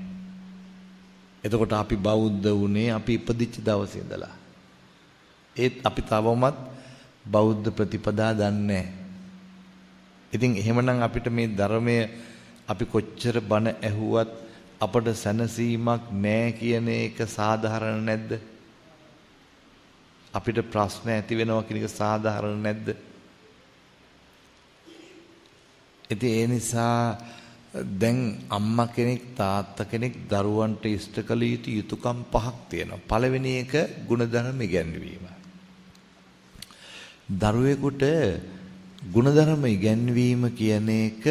එතකොට අපි බෞද්ධ වුණේ අපි ඉපදිච්ච දවසේ ඉඳලා. ඒත් අපි තවමත් බෞද්ධ ප්‍රතිපදා දන්නේ නැහැ. ඉතින් එහෙමනම් අපිට මේ ධර්මය අපි කොච්චර බණ ඇහුවත් අපට සැනසීමක් නැහැ කියන එක සාධාරණ නැද්ද? අපිට ප්‍රශ්න ඇති වෙනවා කියන එක සාධාරණ නැද්ද? ඉතින් ඒ නිසා දැන් අම්මා කෙනෙක් තාත්තා කෙනෙක් දරුවන්ට ඉෂ්ට කළ යුතු යුතුයකම් 5ක් තියෙනවා. පළවෙනි එක ගුණධර්ම ඉගැන්වීම. දරුවෙකුට ගුණධර්ම ඉගැන්වීම කියන එක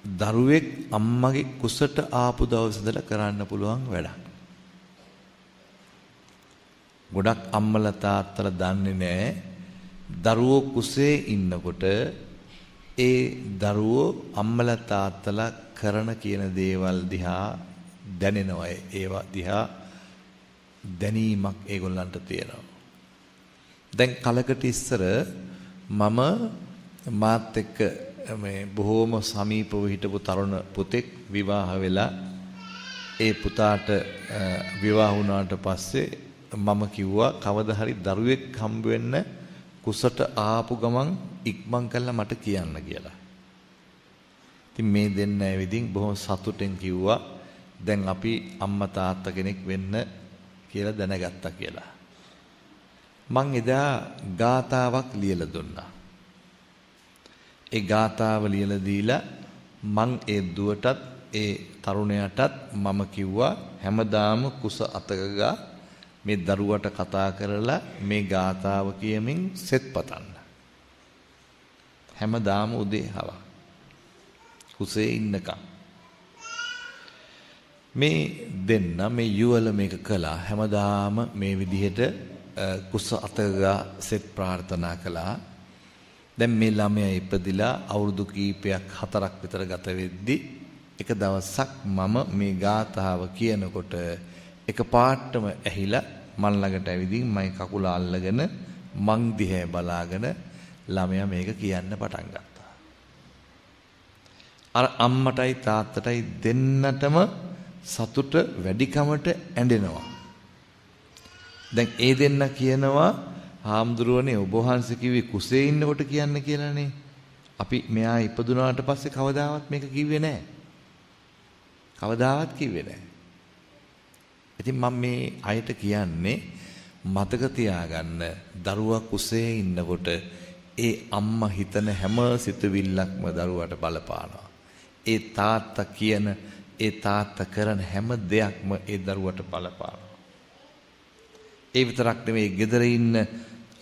දරුවෙක් අම්මගේ කුසට ආපු දවස් ඉඳලා කරන්න පුළුවන් වැඩක්. ගොඩක් අම්මලා තාත්තලා දන්නේ නැහැ දරුවෝ කුසේ ඉන්නකොට ඒ දරුවෝ අම්මලා තාත්තලා කරන කියන දේවල් දිහා දැනෙනවා. ඒවා දිහා දැනීමක් ඒගොල්ලන්ට තියෙනවා. දැන් කලකට ඉස්සර මම මාත් එක්ක මේ බොහෝම සමීපව හිටපු තරුණ පුතෙක් විවාහ වෙලා ඒ පුතාට විවාහ වුණාට පස්සේ මම කිව්වා කවදා හරි දරුවෙක් හම්බ වෙන්න කුසට ආපු ගමන් ඉක්මන් කළා මට කියන්න කියලා. ඉතින් මේ දෙන්න ඇවිදින් බොහොම සතුටෙන් කිව්වා දැන් අපි අම්මා තාත්තා කෙනෙක් වෙන්න කියලා දැනගත්තා කියලා. මං එදා ගාතාවක් ලියලා දුන්නා. ඒ ගාතාව ලියලා දීලා මං ඒ දුවටත් ඒ තරුණයාටත් මම කිව්වා හැමදාම කුස අතකගා මේ දරුවට කතා කරලා මේ ගාතාව කියමින් සෙත් පතන්න. හැමදාම උදේ හවා කුසේ ඉන්නකම් මේ දෙන්න මේ යුවල මේක කළා. හැමදාම මේ විදිහට කුස අතකගා සෙත් ප්‍රාර්ථනා කළා. දැන් මේ ළමයා ඉපදිලා අවුරුදු කීපයක් 4ක් විතර ගත වෙද්දි එක දවසක් මම මේ ගාථාව කියනකොට එක පාටම ඇහිලා මන් ළඟට ඇවිදින් මයි කකුල අල්ලගෙන මං දිහා බලාගෙන ළමයා මේක කියන්න පටන් ගත්තා. අර අම්මටයි තාත්තටයි දෙන්නටම සතුට වැඩිකමට ඇඬෙනවා. දැන් ඒ දෙන්න කියනවා හාමුදුරුවනේ ඔබ වහන්සේ කිව්වේ කුසේ ඉන්නකොට කියන්න කියලානේ. අපි මෙයා ඉපදුනාට පස්සේ කවදාවත් මේක කිව්වේ නැහැ. කවදාවත් කිව්වේ නැහැ. ඉතින් මම මේ අයට කියන්නේ මතක තියාගන්න දරුවා කුසේ ඉන්නකොට ඒ අම්මා හිතන හැම සිතුවිල්ලක්ම දරුවාට බලපානවා. ඒ තාත්තා කියන ඒ තාත්තා කරන හැම දෙයක්ම ඒ දරුවට බලපානවා. ඒ විතරක් නෙමෙයි ගෙදර ඉන්න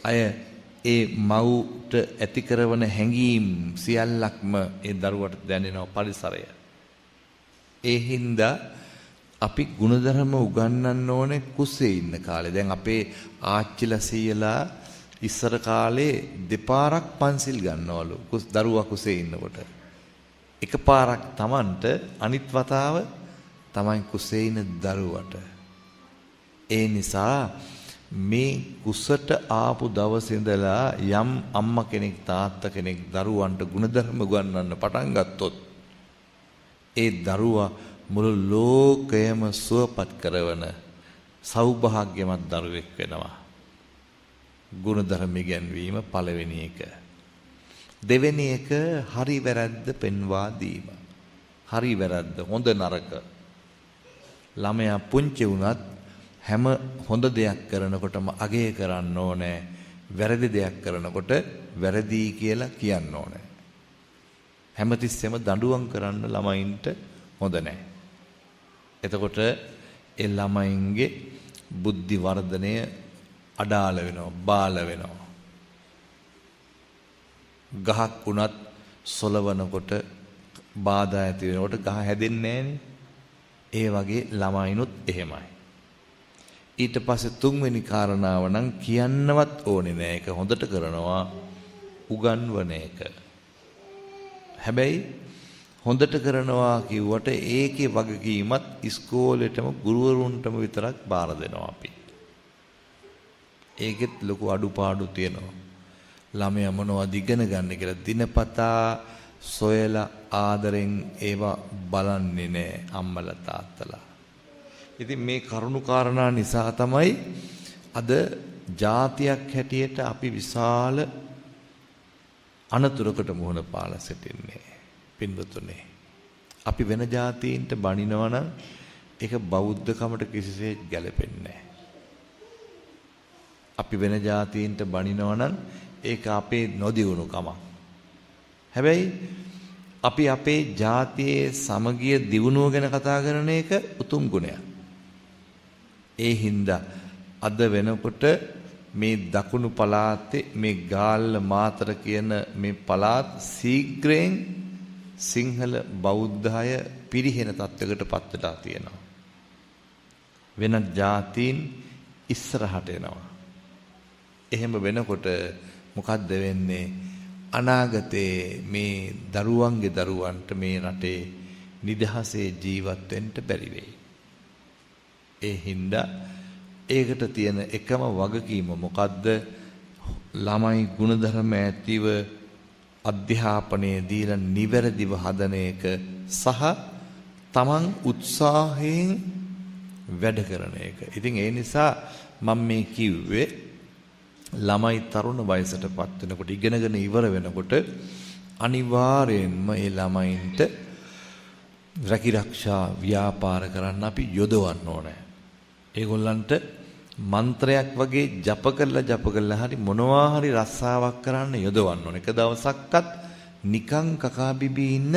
අය ඒ මව්ට ඇති කරන හැඟීම් සියල්ලක්ම ඒ දරුවට දැනෙනවා පරිසරය. ඒ හින්දා අපි ගුණධර්ම උගන්වන්න ඕනේ කුසේ ඉන්න කාලේ. දැන් අපේ ආච්චිලා සීයලා ඉස්සර කාලේ දෙපාරක් පන්සිල් ගන්නවලු දරුවා කුසේ ඉන්නකොට. එකපාරක් Tamanට අනිත් වතාව තමයි කුසේ ඉන්න දරුවට. ඒ නිසා මේ කුසට ආපු දවසේ ඉඳලා යම් අම්මා කෙනෙක් තාත්තා කෙනෙක් දරුවන්ට ගුණධර්ම උගන්වන්න පටන් ගත්තොත් ඒ දරුවා මුළු ලෝකයම සුවපත් කරවන සෞභාග්‍යමත් දරුවෙක් වෙනවා. ගුණධර්ම ඉගෙනවීම පළවෙනි එක. දෙවෙනි එක හරි වැරද්ද පෙන්වා දීම. හරි වැරද්ද හොඳ නරක. ළමයා පුංචි වුණත් හැම හොඳ දෙයක් කරනකොටම අගය කරන්න ඕනේ. වැරදි දෙයක් කරනකොට වැරදි කියලා කියන්න ඕනේ. හැමතිස්සෙම දඬුවම් කරන්න ළමයින්ට හොඳ නැහැ. එතකොට ඒ ළමයින්ගේ බුද්ධි වර්ධනය අඩාල වෙනවා, බාල වෙනවා. ගහක් වුණත් සොලවනකොට බාධා ඇති වෙනකොට ගහ හැදෙන්නේ නැහනේ. ඒ වගේ ළමයිනුත් එහෙමයි. ඊට පස්සේ තුන්වෙනි කාරණාව නම් කියන්නවත් ඕනේ නෑ. ඒක හොඳට කරනවා උගන්වන එක. හැබැයි හොඳට කරනවා කිව්වට ඒකේ වගකීමත් ඉස්කෝලේටම ගුරුවරුන්ටම විතරක් බාර දෙනවා අපි. ඒකෙත් ලොකු අඩුපාඩු තියෙනවා. ළමයා මොනවද ඉගෙන ගන්න කියලා දිනපතා සොයලා ආදරෙන් ඒවා බලන්නේ නෑ අම්මලා තාත්තලා. ඉතින් මේ කරුණු කාරණා නිසා තමයි අද ජාතියක් හැටියට අපි විශාල අනතුරකට මුහුණ පාලා සිටින්නේ. පින්වතුනි, අපි වෙන ජාතීන්ට බනිනවා නම් ඒක බෞද්ධකමට කිසිසේත් ගැලපෙන්නේ නැහැ. අපි වෙන ජාතීන්ට බනිනවා නම් ඒක අපේ නොදියුණු කමක්. හැබැයි අපි අපේ ජාතියේ සමගිය දියුණුව ගැන කතා කරන එක උතුම් ගුණයක්. ඒ හින්දා අද වෙනකොට මේ දකුණු පළාතේ මේ ගාල්ල මාතර කියන මේ පළාත් ශීඝ්‍රයෙන් සිංහල බෞද්ධය පිරිහෙන තත්යකට පත් වෙලා තියෙනවා. වෙනත් ජාතීන් ඉස්සරහට එනවා. එහෙම වෙනකොට මොකද්ද වෙන්නේ? අනාගතේ මේ දරුවන්ගේ දරුවන්ට මේ රටේ නිදහසේ ජීවත් වෙන්න බැරි වෙයි. ඒ හින්දා ඒකට තියෙන එකම වගකීම මොකද්ද? ළමයි ගුණධර්ම ඇතිව අධ්‍යාපනයේ දීලා නිවැරදිව හදන එක සහ තමන් උත්සාහයෙන් වැඩ කරන එක. ඉතින් ඒ නිසා මම මේ කිව්වේ ළමයි තරුණ වයසටපත් වෙනකොට ඉගෙනගෙන ඉවර වෙනකොට අනිවාර්යයෙන්ම මේ ළමයින්ට රැකිරක්ෂා ව්‍යාපාර කරන්න අපි යොදවන්න ඕනේ. ඒගොල්ලන්ට මන්ත්‍රයක් වගේ ජප කරලා හරි මොනවා හරි රස්සාවක් කරන්න යොදවන්න ඕනේ. එක දවසක්වත් නිකං කකා බිබී ඉන්න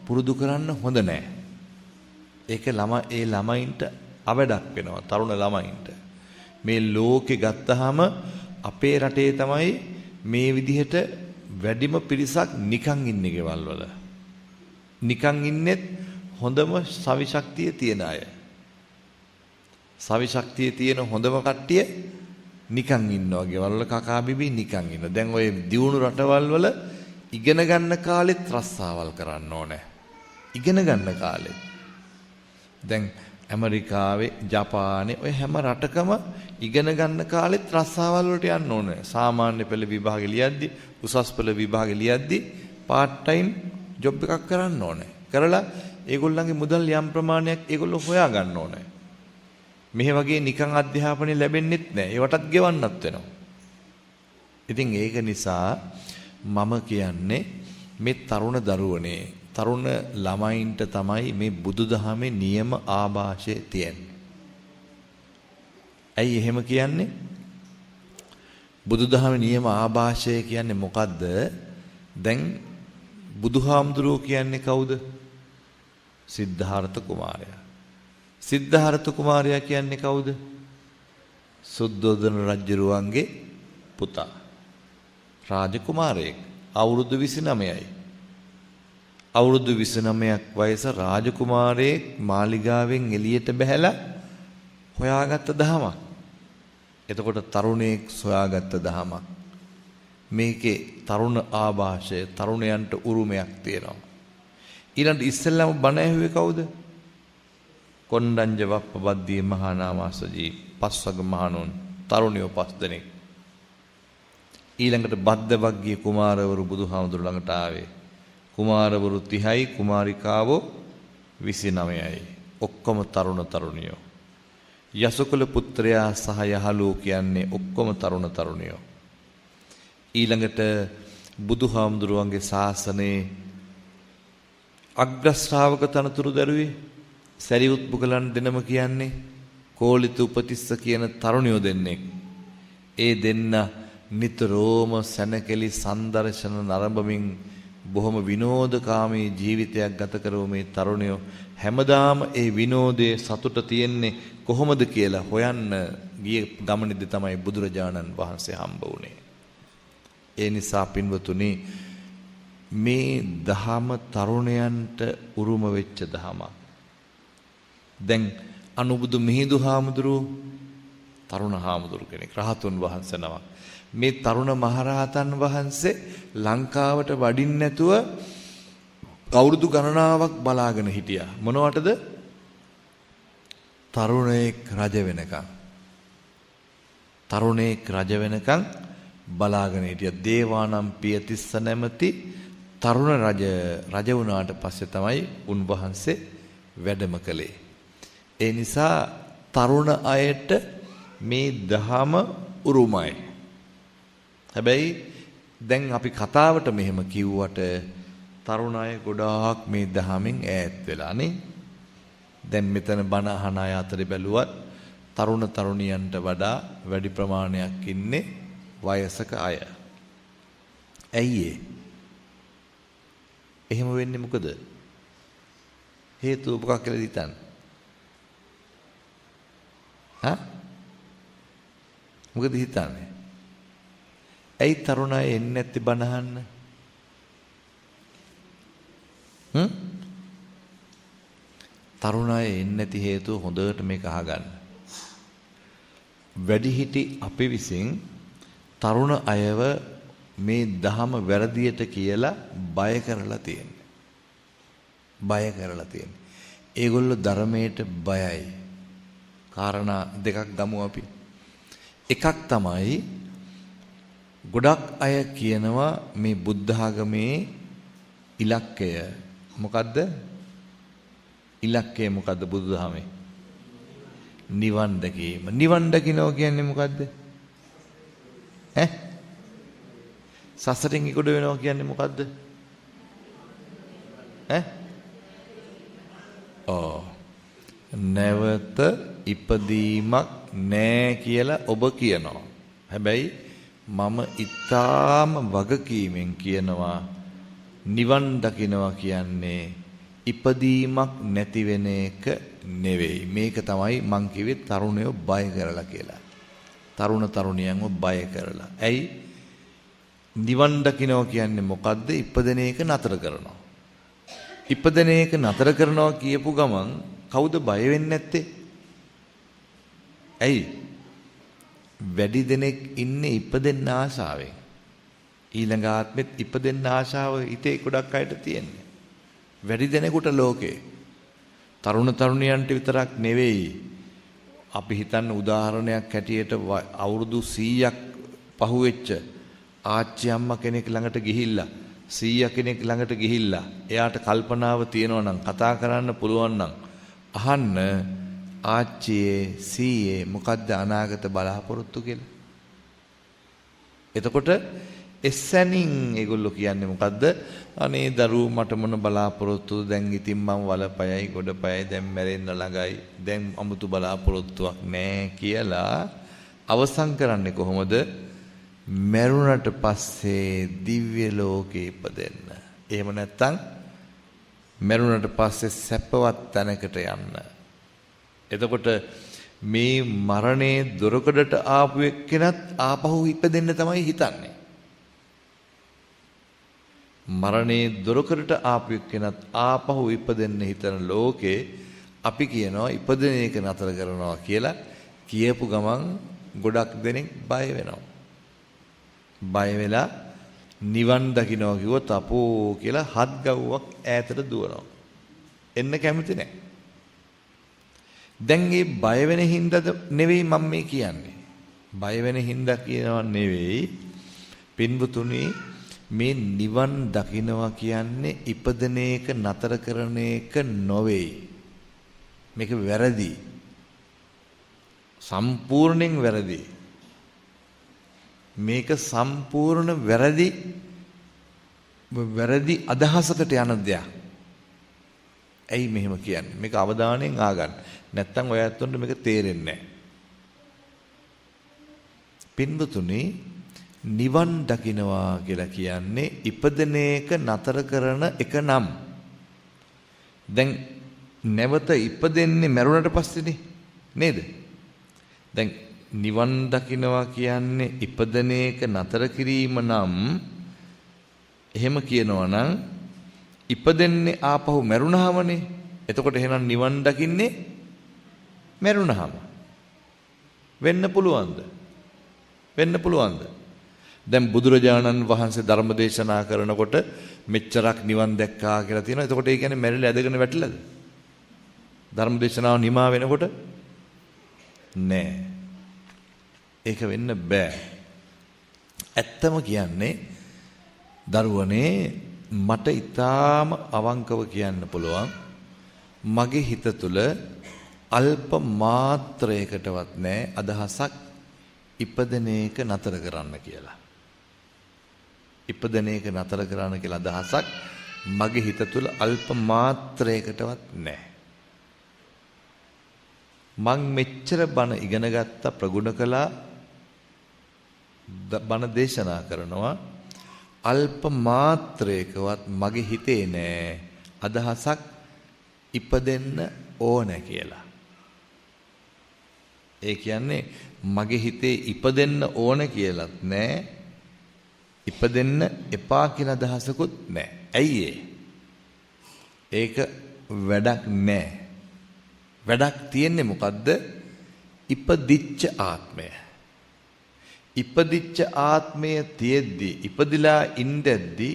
පුරුදු කරන්න හොඳ නැහැ. ඒක ඒ ළමයින්ට අවඩක් වෙනවා, තරුණ ළමයින්ට. මේ ලෝකේ ගත්තාම අපේ රටේ තමයි මේ විදිහට වැඩිම පිරිසක් නිකං ඉන්නේ ගෙවල් වල. නිකං ඉන්නෙත් හොඳම සවි ශක්තිය තියන අය. සවි ශක්තිය තියෙන හොඳම කට්ටිය නිකන් ඉන්නවා ගෙවල් වල කකා බිබී නිකන් ඉන්නවා. දැන් ඔය දියුණු රටවල් වල ඉගෙන ගන්න කාලෙත් රස්සාවල් කරන්න ඕනේ. ඉගෙන ගන්න කාලෙත්. දැන් ඇමරිකාවේ, ජපානයේ ඔය හැම රටකම ඉගෙන ගන්න කාලෙත් රස්සාවල් වලට යන්න ඕනේ. සාමාන්‍ය පෙළ විභාගෙ ලියද්දි, උසස් පෙළ විභාගෙ ලියද්දි part time job එකක් කරන්න ඕනේ. කරලා ඒගොල්ලන්ගේ මුදල් යම් ප්‍රමාණයක් ඒගොල්ලෝ හොයා ගන්න ඕනේ. මෙහි වගේ නිකන් අධ්‍යාපනය ලැබෙන්නෙත් නැහැ. ඒවටත් ගෙවන්නත් වෙනවා. ඉතින් ඒක නිසා මම කියන්නේ මේ තරුණ දරුවනේ, තරුණ ළමයින්ට තමයි මේ බුදුදහමේ නියම ආభాෂය තියෙන්නේ. ඇයි එහෙම කියන්නේ? බුදුදහමේ නියම ආభాෂය කියන්නේ මොකද්ද? දැන් බුදුහාමුදුරුවෝ කියන්නේ කවුද? සිද්ධාර්ථ කුමාරයා. සිද්ධාර්ථ කුමාරයා කියන්නේ කවුද? සුද්ධෝදන රජුරුවන්ගේ පුතා. රාජකුමාරයෙක්. අවුරුදු 29යි. අවුරුදු 29ක් වයස රාජකුමාරයෙක් මාලිගාවෙන් එළියට බැහැලා හොයාගත්ත දහමක්. එතකොට තරුණයෙක් සොයාගත්ත දහමක්. මේකේ තරුණ ආభాෂය, තරුණයන්ට උරුමයක් තියෙනවා. ඊළඟ ඉස්සෙල්ලාම බණ ඇහුවේ කවුද? කොණ්ඩඤ්ඤ වප්පබද්දී මහා නාමස්සජී පස්වග මහණුන් තරුණයෝ 5 දෙනෙක්. ඊළඟට බද්දවග්ගිය කුමාරවරු බුදුහාමුදුරු ළඟට ආවේ. කුමාරවරු 30යි, කුමාරිකාවෝ 29යි. ඔක්කොම තරුණ තරුණියෝ. යසකුල පුත්‍රයා සහ යහළුවෝ කියන්නේ ඔක්කොම තරුණ තරුණියෝ. ඊළඟට බුදුහාමුදුරුවන්ගේ ශාසනයේ අග්‍ර ශ්‍රාවක තනතුරු දරුවේ සරියුත් බුගලන් දෙනම කියන්නේ කෝලිත උපතිස්ස කියන තරුණියෝ දෙන්නෙක්. ඒ දෙන්න නිතරම සැනකෙලි සංදර්ශන නරඹමින් බොහොම විනෝදකාමී ජීවිතයක් ගත කරව මේ තරුණයෝ හැමදාම ඒ විනෝදයේ සතුට තියෙන්නේ කොහොමද කියලා හොයන්න ගිය ගමනේදී තමයි බුදුරජාණන් වහන්සේ හම්බ වුණේ. ඒ නිසා පින්වතුනි මේ දහම තරුණයන්ට උරුම වෙච්ච දහමක්. දැන් අනුබුදු මිහිඳු හාමුදුරුවෝ තරුණ හාමුදුරු කෙනෙක්, රහතුන් වහන්සේ නමක්. මේ තරුණ මහරහතන් වහන්සේ ලංකාවට වඩින්න නැතුව අවුරුදු ගණනාවක් බලාගෙන හිටියා. මොනවටද? තරුණයෙක් රජ වෙනකන්. තරුණයෙක් රජ වෙනකන් බලාගෙන හිටියා. දේවානම් පියතිස්ස නැමැති තරුණ රජ වුණාට පස්සේ තමයි උන්වහන්සේ වැඩම කළේ. ඒ නිසා තරුණ අයට මේ දහම උරුමයි. හැබැයි දැන් අපි කතාවට මෙහෙම කිව්වට තරුණ අය ගොඩාක් මේ දහමෙන් ඈත් වෙලා නේ. දැන් මෙතන බණ අහන අය අතරේ බැලුවත් තරුණ තරුණියන්ට වඩා වැඩි ප්‍රමාණයක් ඉන්නේ වයසක අය. ඇයි ඒ? එහෙම වෙන්නේ මොකද? හේතුව මොකක් කියලා හිතන්න. මොකද හිතන්නේ? ඇයි තරුණ අය එන්නේ නැත්තේ බණ අහන්න? තරුණ අය එන්නේ නැති හේතුව හොඳට මේක අහගන්න. වැඩිහිටි අපි විසින් තරුණ අයව මේ දහම වැරදියට කියලා බය කරලා තියෙනවා. බය කරලා තියෙනවා. ඒගොල්ලෝ ධර්මයට බයයි. කාරණා දෙකක් ගමු අපි. එකක් තමයි ගොඩක් අය කියනවා මේ බුද්ධ ආගමේ ඉලක්කය මොකද්ද? ඉලක්කය මොකද්ද බුදුදහමේ? නිවන් දැකීම. නිවන් දකින්නවා කියන්නේ මොකද්ද? සසරින් ඉක්ොඩ වෙනවා කියන්නේ මොකද්ද? නැවත ඉපදීමක් නෑ කියලා ඔබ කියනවා. හැබැයි මම ඊටාම වගකීමෙන් කියනවා නිවන් දකින්නවා කියන්නේ ඉපදීමක් නැති වෙන එක නෙවෙයි. මේක තමයි මං කිව්වේ තරුණයෝ බය කරලා කියලා. තරුණ තරුණියන්ව බය කරලා. ඇයි? නිවන් දකින්නවා කියන්නේ මොකද්ද? ඉපදෙන එක නතර කරනවා. ඉපදෙන එක නතර කරනවා කියපු ගමන් කවුද බය වෙන්නේ නැත්තේ? ඇයි? වැඩි දෙනෙක් ඉන්නේ ඉපදෙන්න ආශාවෙන්. ඊළඟ ආත්මෙත් ඉපදෙන්න ආශාව හිතේ ගොඩක් අයට තියෙන්නේ. වැඩි දෙනෙකුට ලෝකේ. තරුණ තරුණියන්ට විතරක් නෙවෙයි. අපි හිතන්න උදාහරණයක් හැටියට අවුරුදු 100ක් පහුවෙච්ච ආච්චි අම්මා කෙනෙක් ළඟට ගිහිල්ලා 100 කෙනෙක් ළඟට ගිහිල්ලා එයාට කල්පනාව තියෙනවා නම් කතා කරන්න පුළුවන් නම් අහන්න ආච්චියේ සීයේ මොකද්ද අනාගත බලාපොරොත්තු කියලා. එතකොට එස්සැනින් ඒගොල්ලෝ කියන්නේ මොකද්ද? අනේ දරුවෝ මට මොන බලාපොරොත්තුද? දැන් ඉතින් මම වලපයයි ගොඩපයයි දැන් මැරෙන්න ළඟයි. දැන් 아무තු බලාපොරොත්තුවක් නැහැ කියලා අවසන් කරන්නේ කොහොමද? මැරුණට පස්සේ දිව්‍ය ලෝකේ ඉපදෙන්න. එහෙම නැත්නම් මැරුණට පස්සේ සැපවත් තැනකට යන්න. එතකොට මේ මරණේ දොරකඩට ආපු එක්කෙනත් ආපහු ඉපදෙන්න තමයි හිතන්නේ. මරණේ දොරකඩට ආපු එක්කෙනත් ආපහු ඉපදෙන්න හිතන ලෝකේ අපි කියනවා ඉපදෙන එක නතර කරනවා කියලා. කියපු ගමන් ගොඩක් දෙනෙක් බය වෙනවා. බය වෙලා නිවන් දකින්නවා කිව්වොත් අපෝ කියලා හත් ගව්වක් ඈතට දුවනවා. එන්න කැමති නැහැ. දැන් මේ බය වෙන හින්දාද නෙවෙයි මම මේ කියන්නේ. බය වෙන හින්දා කියනවා නෙවෙයි. පින්වතුනි මේ නිවන් දකින්නවා කියන්නේ ඉපදෙන එක නතර කරන එක නොවේ. මේක වැරදි. සම්පූර්ණයෙන් වැරදි. මේක සම්පූර්ණ වැරදි අදහසකට යන දෙයක්. ඇයි මෙහෙම කියන්නේ? මේක අවධානයෙන් ආගන්න. නැත්තම් ඔය ඇත්තොන්ට මේක තේරෙන්නේ නැහැ. පින්වතුනි නිවන් දකින්නවා කියලා කියන්නේ ඉපදෙන එක නතර කරන එක නම්. දැන් නැවත ඉපදෙන්නේ මරුණට පස්සේනේ නේද? දැන් නිවන් දකින්නවා කියන්නේ ඉපදෙන එක නතර කිරීම නම් එහෙම කියනවා නම් ඉපදෙන්නේ ආපහු මරුණාමනේ. එතකොට එහෙනම් නිවන් දකින්නේ මරුණාම. වෙන්න පුළුවන්ද? වෙන්න පුළුවන්ද? දැන් බුදුරජාණන් වහන්සේ ධර්ම දේශනා කරනකොට මෙච්චරක් නිවන් දැක්කා කියලා තියෙනවා. එතකොට ඒ කියන්නේ මැරිලා ඇදගෙන වැටිලාද? ධර්ම දේශනාව නිමා වෙනකොට නෑ. ඒක වෙන්න බෑ. ඇත්තම කියන්නේ දරුවනේ මට ඊටාම අවංකව කියන්න පුළුවන් මගේ හිත තුළ අල්ප මාත්‍රයකටවත් නෑ අදහසක් ඉපදෙන එක නතර කරන්න කියලා. ඉපදෙන එක නතර කරන්න කියලා අදහසක් මගේ හිත තුළ අල්ප මාත්‍රයකටවත් නෑ. මං මෙච්චර බණ ඉගෙන ගත්ත ප්‍රගුණ කළා බණ දේශනා කරනවා අල්ප මාත්‍රයකවත් මගේ හිතේ නෑ අදහසක් ඉපදෙන්න ඕන කියලා. ඒ කියන්නේ මගේ හිතේ ඉපදෙන්න ඕන කියලාත් නෑ ඉපදෙන්න එපා කියන අදහසකුත් නෑ. ඇයි ඒක වැඩක් නෑ. වැඩක් තියෙන්නේ මොකද්ද? ඉපදිච්ච ආත්මය. ඉපදිච්ච ආත්මය තියෙද්දි ඉපදිලා ඉඳද්දි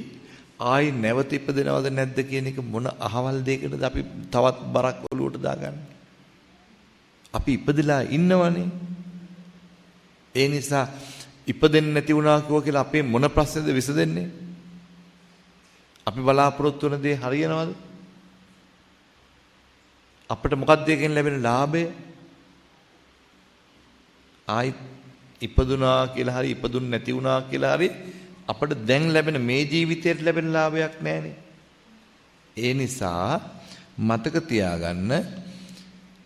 ආයි නැවත ඉපදෙනවද නැද්ද කියන එක මොන අහවල් දෙයකටද අපි තවත් බරක් ඔලුවට දාගන්නේ? අපි ඉපදිලා ඉන්නවනේ. ඒ නිසා ඉපදෙන්නේ නැති වුණා කියලා අපේ මොන ප්‍රශ්නේද විසඳෙන්නේ? අපි බලාපොරොත්තු වෙන දේ හරියනවද? අපිට මොකක්ද එකෙන් ලැබෙන ලාභය? ආයි ඉපදුනා කියලා හරි ඉපදුන් නැති වුණා කියලා හරි අපිට දැන් ලැබෙන මේ ජීවිතේට ලැබෙන ලාභයක් නැහැනේ. ඒ නිසා මතක තියාගන්න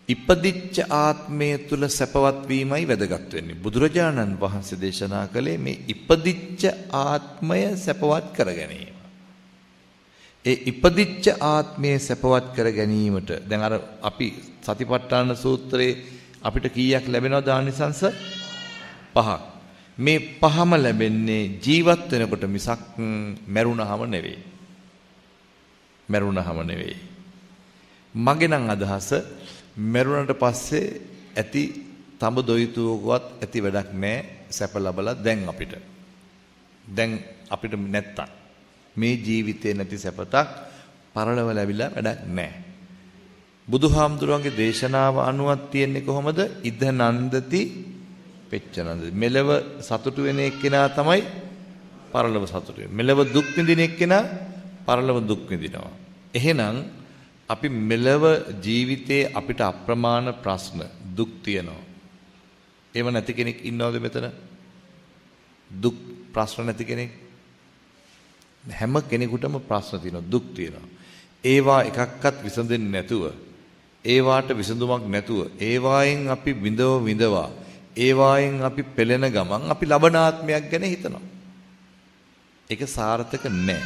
ඉපදිච්ච ආත්මය තුල සැපවත් වීමයි වැදගත් වෙන්නේ. බුදුරජාණන් වහන්සේ දේශනා කළේ මේ ඉපදිච්ච ආත්මය සැපවත් කර ගැනීම. ඒ ඉපදිච්ච ආත්මය සැපවත් කර ගැනීමට දැන් අර අපි සතිපට්ඨාන සූත්‍රයේ අපිට කීයක් ලැබෙනවද ආනිසංස? 5ක්. මේ 5ම ලැබෙන්නේ ජීවත් වෙනකොට මිසක් මැරුණාම නෙවෙයි. මැරුණාම නෙවෙයි. මගේ නම් අදහස මැරුණට පස්සේ ඇති තඹ දොයිතුවකවත් ඇති වැඩක් නැහැ සැප ලබලා දැන් අපිට. දැන් අපිට නැත්තම් මේ ජීවිතේ නැති සැපතක් පරලව ලැබිලා වැඩක් නැහැ. බුදුහාමුදුරුවන්ගේ දේශනාව අනුවත් තියෙන්නේ කොහොමද? ඉද නන්දති පෙච්ච නන්දති. මෙලව සතුටු වෙන එක්කෙනා තමයි පරලොව සතුටු වෙන්නේ. මෙලව දුක් විඳින එක්කෙනා පරලොව දුක් විඳිනවා. එහෙනම් අපි මෙලව ජීවිතේ අපිට අප්‍රමාණ ප්‍රශ්න දුක් තියෙනවා. ඒව නැති කෙනෙක් ඉන්නවද මෙතන? දුක් ප්‍රශ්න නැති කෙනෙක්? හැම කෙනෙකුටම ප්‍රශ්න තියෙනවා, දුක් තියෙනවා. ඒවා එකක්වත් විසඳෙන්නේ නැතුව, ඒවාට විසඳුමක් නැතුව, ඒවායෙන් අපි විඳවා, ඒවායෙන් අපි පෙළෙන ගමන් අපි ලබනාත්මයක් ගැන හිතනවා. ඒක සාර්ථක නැහැ.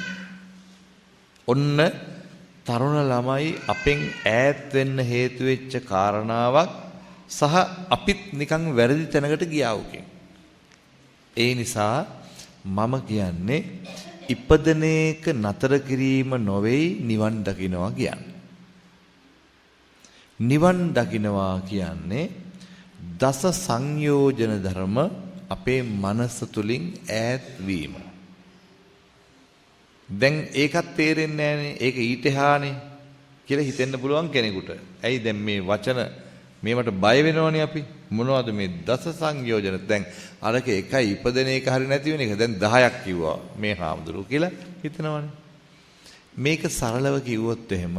ඔන්න තරුණ ළමයි අපෙන් ඈත් වෙන්න හේතු වෙච්ච කාරණාවක් සහ අපිත් නිකන් වැරදි තැනකට ගියා උකේ. ඒ නිසා මම කියන්නේ ඉපදෙන එක නතර කිරීම නොවේයි නිවන් දකින්නවා කියන්නේ. නිවන් දකින්නවා කියන්නේ දස සංයෝජන ධර්ම අපේ මනස තුලින් ඈත් වීම. දැන් ඒකත් තේරෙන්නේ නැහනේ. ඒක ඊට එහානේ කියලා හිතෙන්න පුළුවන් කෙනෙකුට. ඇයි දැන් මේ වචන මේවට බය වෙනවනේ අපි. මොනවද මේ දස සංයෝජන? දැන් අරක එකයි ඉපදෙන එක හරි නැති වෙන එක. දැන් 10ක් කිව්වා මේ හාමුදුරුවෝ කියලා හිතනවනේ. මේක සරලව කිව්වොත් එහෙම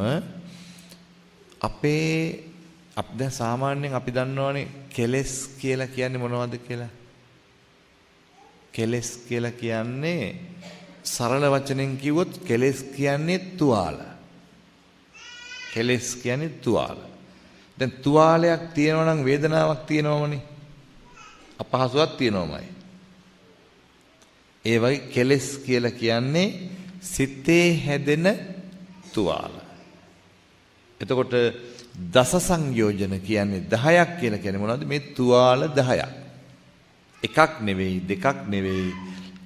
දැන් සාමාන්‍යයෙන් අපි දන්නවනේ කෙලෙස් කියලා කියන්නේ මොනවද කියලා. කෙලෙස් කියලා කියන්නේ සරල වචනෙන් කිව්වොත් කෙලෙස් කියන්නේ තුවාල. කෙලෙස් කියන්නේ තුවාල. දැන් තුවාලයක් තියෙනවා නම් වේදනාවක් තියෙනවමනේ. අපහසුයක් තියෙනවමයි. ඒ වගේ කෙලෙස් කියලා කියන්නේ සිතේ හැදෙන තුවාල. එතකොට දස සංයෝජන කියන්නේ 10ක් කියලා කියන්නේ මොනවද? මේ තුවාල 10ක්. එකක් නෙවෙයි, දෙකක් නෙවෙයි.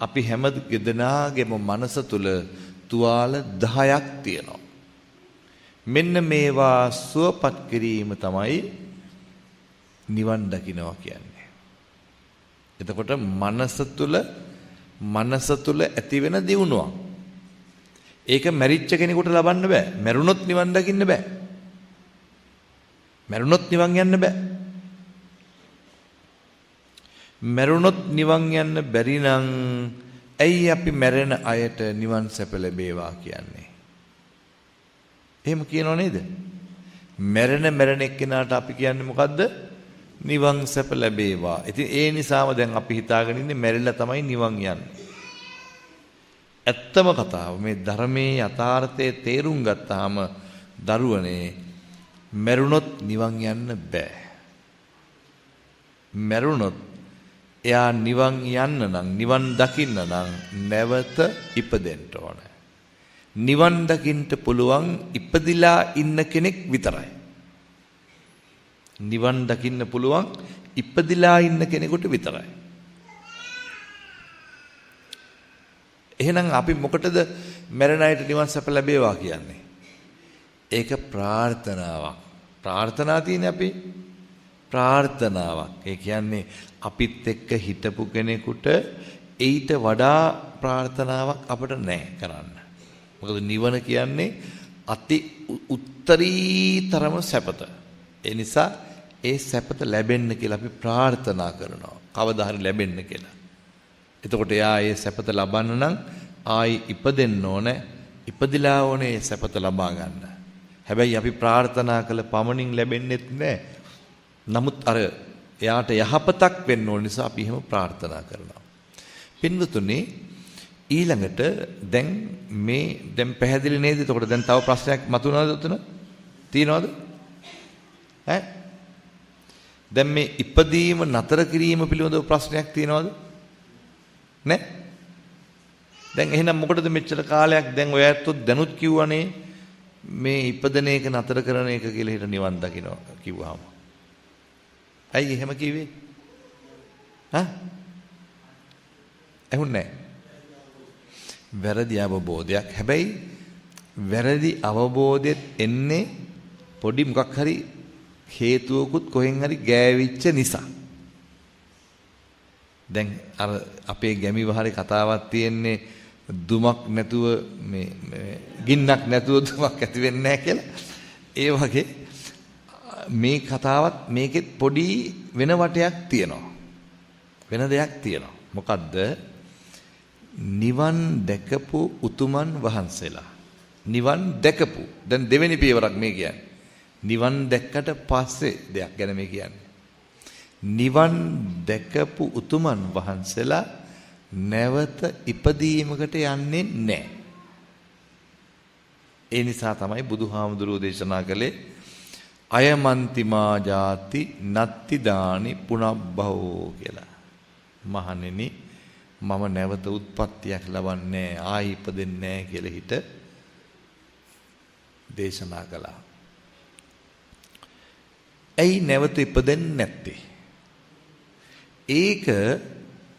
අපි හැම දෙනාගේම මනස තුල තුවාල 10ක් තියෙනවා. මෙන්න මේවා සුවපත් කිරීම තමයි නිවන් දකින්නවා කියන්නේ. එතකොට මනස තුල ඇති වෙන දියුණුවක්. ඒක මැරිච්ච කෙනෙකුට ලබන්න බෑ. මැරුණොත් නිවන් දකින්න බෑ. මැරුණොත් නිවන් යන්න බෑ. මැරුණොත් නිවන් යන්න බැරි නම් ඇයි අපි මැරෙන අයට නිවන් සැප ලැබේවා කියන්නේ? එහෙම කියනව නේද? මැරෙන එක්කෙනාට අපි කියන්නේ මොකද්ද? නිවන් සැප ලැබේවා. ඉතින් ඒ නිසාම දැන් අපි හිතාගෙන ඉන්නේ මැරිලා තමයි නිවන් යන්නේ. ඇත්තම කතාව මේ ධර්මයේ යථාර්ථයේ තේරුම් ගත්තාම දරුවනේ මැරුණොත් නිවන් යන්න බෑ. මැරුණොත් එයා නිවන් යන්න නම් නිවන් දකින්න නම් නැවත ඉපදෙන්න ඕන. නිවන් දකින්න පුළුවන් ඉපදිලා ඉන්න කෙනෙක් විතරයි. නිවන් දකින්න පුළුවන් ඉපදිලා ඉන්න කෙනෙකුට විතරයි. එහෙනම් අපි මොකටද මැරෙන අයට නිවන් සැප ලැබේවා කියන්නේ? ඒක ප්‍රාර්ථනාවක්. ප්‍රාර්ථනා තියෙන්නේ අපි ප්‍රාර්ථනාවක්. ඒ කියන්නේ අපිත් එක්ක හිටපු කෙනෙකුට ඊට වඩා ප්‍රාර්ථනාවක් අපිට නැහැ කරන්න. මොකද නිවන කියන්නේ අති උත්තරීතරම සැපත. ඒ නිසා ඒ සැපත ලැබෙන්න කියලා අපි ප්‍රාර්ථනා කරනවා. කවදා හරි ලැබෙන්න කියලා. එතකොට එයා ඒ සැපත ලබන්න නම් ආයි ඉපදෙන්න ඕනේ. ඉපදිලා ඕනේ ඒ සැපත ලබා ගන්න. හැබැයි අපි ප්‍රාර්ථනා කළ පමණින් ලැබෙන්නේ නැහැ. නමුත් අර එයාට යහපතක් වෙන්න ඕන නිසා අපි එහෙම ප්‍රාර්ථනා කරනවා. පින්වතුනි ඊළඟට දැන් පැහැදිලි නේද? එතකොට දැන් තව ප්‍රශ්නයක් මතුවනවද උතන? තියනවද? ඈ? දැන් මේ ඉපදීම නතර කිරීම පිළිබඳව ප්‍රශ්නයක් තියනවද? නෑ? දැන් එහෙනම් මොකටද මෙච්චර කාලයක් දැන් ඔය ඇත්තොත් දැනුත් කිව්වනේ මේ ඉපදෙන එක නතර කරන එක කියලා හිත නිවන් දකින්නවා කිව්වහම. ඇයි එහෙම කිව්වේ? ඇහුන්නේ නැහැ. වැරදි අවබෝධයක්. හැබැයි වැරදි අවබෝධෙත් එන්නේ පොඩි මොකක් හරි හේතුවකුත් කොහෙන් හරි ගෑවිච්ච නිසා. දැන් අර අපේ ගැමි වහරේ කතාවක් තියෙන්නේ දුමක් නැතුව මේ ගින්නක් නැතුව දුමක් ඇති වෙන්නේ නැහැ කියලා. ඒ වගේ මේ කතාවත් මේකෙත් පොඩි වෙන වටයක් තියෙනවා. වෙන දෙයක් තියෙනවා. මොකද්ද? නිවන් දැකපු උතුමන් වහන්සේලා. නිවන් දැකපු. දැන් දෙවෙනි පියවරක් මේ කියන්නේ. නිවන් දැක්කට පස්සේ දෙයක් ගැන මේ කියන්නේ. නිවන් දැකපු උතුමන් වහන්සේලා නැවත ඉපදීමකට යන්නේ නැහැ. ඒ නිසා තමයි බුදුහාමුදුරුවෝ දේශනා කළේ අයමන්තිමා ජාති නත්ති දානි පුනබ්බවෝ කියලා. මහණෙනි මම නැවත උත්පත්තියක් ලබන්නේ ආයි ඉපදෙන්නේ නැහැ කියලා හිත දේශනා කළා. ඇයි නැවත ඉපදෙන්නේ නැත්තේ? ඒක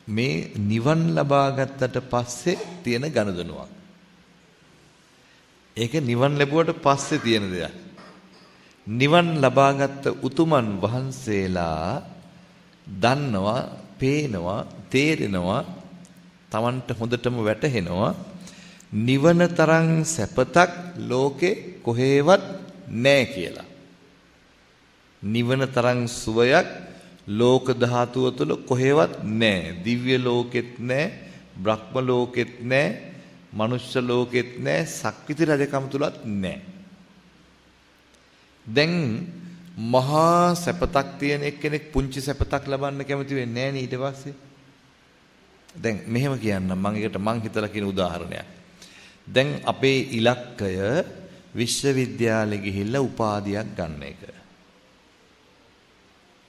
මේ නිවන් ලබා ගත්තට පස්සේ තියෙන ගනුදෙනුවක්. ඒක නිවන් ලැබුවට පස්සේ තියෙන දෙයක්. නිවන් ලබාගත් උතුමන් වහන්සේලා දන්නවා, පේනවා, තේරෙනවා, Tamanට හොඳටම වැටහෙනවා නිවන තරම් සැපතක් ලෝකේ කොහෙවත් නැහැ කියලා. නිවන තරම් සුවයක් ලෝක ධාතුව තුළ කොහෙවත් නැහැ. දිව්‍ය ලෝකෙත් නැහැ, බ්‍රහ්ම ලෝකෙත් නැහැ, මනුෂ්‍ය ලෝකෙත් නැහැ, සක්විති රජකම තුලත් නැහැ. දැන් මහා සැපතක් තියෙන එක්කෙනෙක් පුංචි සැපතක් ලබන්න කැමති වෙන්නේ නැහැ නේ ඊට පස්සේ. දැන් මෙහෙම කියන්නම් මම ඒකට මං හිතලා කියන උදාහරණයක්. දැන් අපේ ඉලක්කය විශ්වවිද්‍යාලෙ ගිහිල්ලා උපාධියක් ගන්න එක.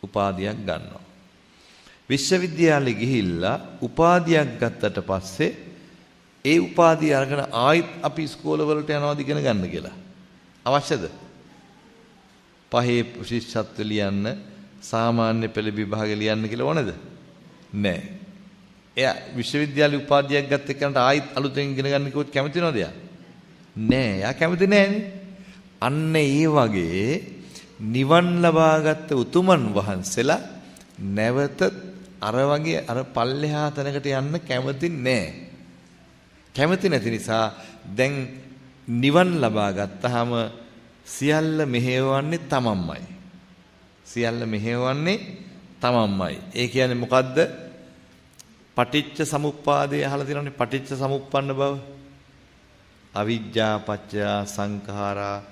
උපාධියක් ගන්නවා. විශ්වවිද්‍යාලෙ ගිහිල්ලා උපාධියක් ගත්තට පස්සේ ඒ උපාධිය අරගෙන ආයෙත් අපි ඉස්කෝල වලට යනවාද ඉගෙන ගන්න කියලා. අවශ්‍යද? පහේ ශිෂ්‍යත්ව ලියන්න, සාමාන්‍ය පෙළ විභාග ලියන්න කියලා ඕනද? නැහැ. එයා විශ්වවිද්‍යාලේ උපාධියක් ගත්ත එකනට ආයෙත් අලුතෙන් ඉගෙන ගන්න කිව්වොත් කැමති නේද එයා? නෑ, එයා කැමති නෑනේ. අන්න ඒ වගේ නිවන් ලබාගත් උතුමන් වහන්සේලා නැවත අර වගේ අර පල්ලෙහා තැනකට යන්න කැමති නෑ. කැමති නැති නිසා දැන් නිවන් ලබා ගත්තාම සියල්ල මෙහෙවන්නේ තමන්මයි. සියල්ල මෙහෙවන්නේ තමන්මයි. ඒ කියන්නේ මොකද්ද? පටිච්ච සමුප්පාදය අහලා තියෙනවනේ, පටිච්ච සමුප්පන්න බව. අවිජ්ජා පත්‍ය සංඛාරා,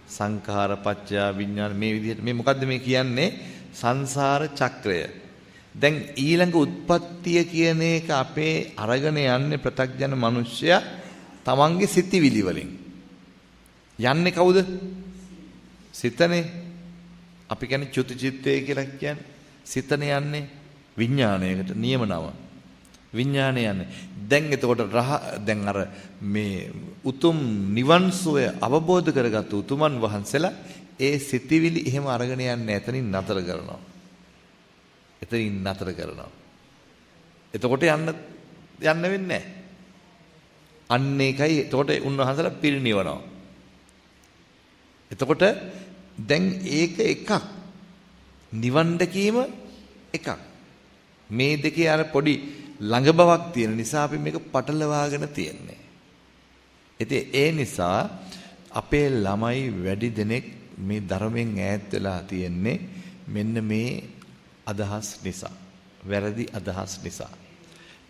සංඛාර පත්‍ය විඥාන. මේ විදිහට මේ මොකද්ද මේ කියන්නේ? සංසාර චක්‍රය. දැන් ඊළඟ උත්පත්තිය කියන එක අපේ අරගෙන යන්නේ ප්‍රත්‍යඥ මිනිස්සයා තමන්ගේ සිතිවිලි වලින්. යන්නේ කවුද? සිතනේ. අපි කියන්නේ චුති චිත්තය කියලා කියන්නේ. සිතනේ යන්නේ විඥාණයකට නියම නම. විඥාණය යන්නේ. දැන් එතකොට දැන් අර මේ උතුම් නිවන් සුවය අවබෝධ කරගත්තු උතුමන් වහන්සේලා ඒ සිතිවිලි එහෙම අරගෙන යන්නේ එතනින් නතර කරනවා. එතනින් නතර කරනවා. එතකොට යන්න වෙන්නේ නැහැ. අන්න ඒකයි එතකොට උන්වහන්සේලා පිරිනිවනවා. එතකොට දැන් ඒක එකක්. නිවන් දැකීම එකක්. මේ දෙකේ අර පොඩි ළඟ බවක් තියෙන නිසා අපි මේක පටලවාගෙන තියෙන්නේ. ඉතින් ඒ නිසා අපේ ළමයි වැඩි දෙනෙක් මේ ධර්මයෙන් ඈත් වෙලා තියෙන්නේ මෙන්න මේ අදහස් නිසා. වැරදි අදහස් නිසා.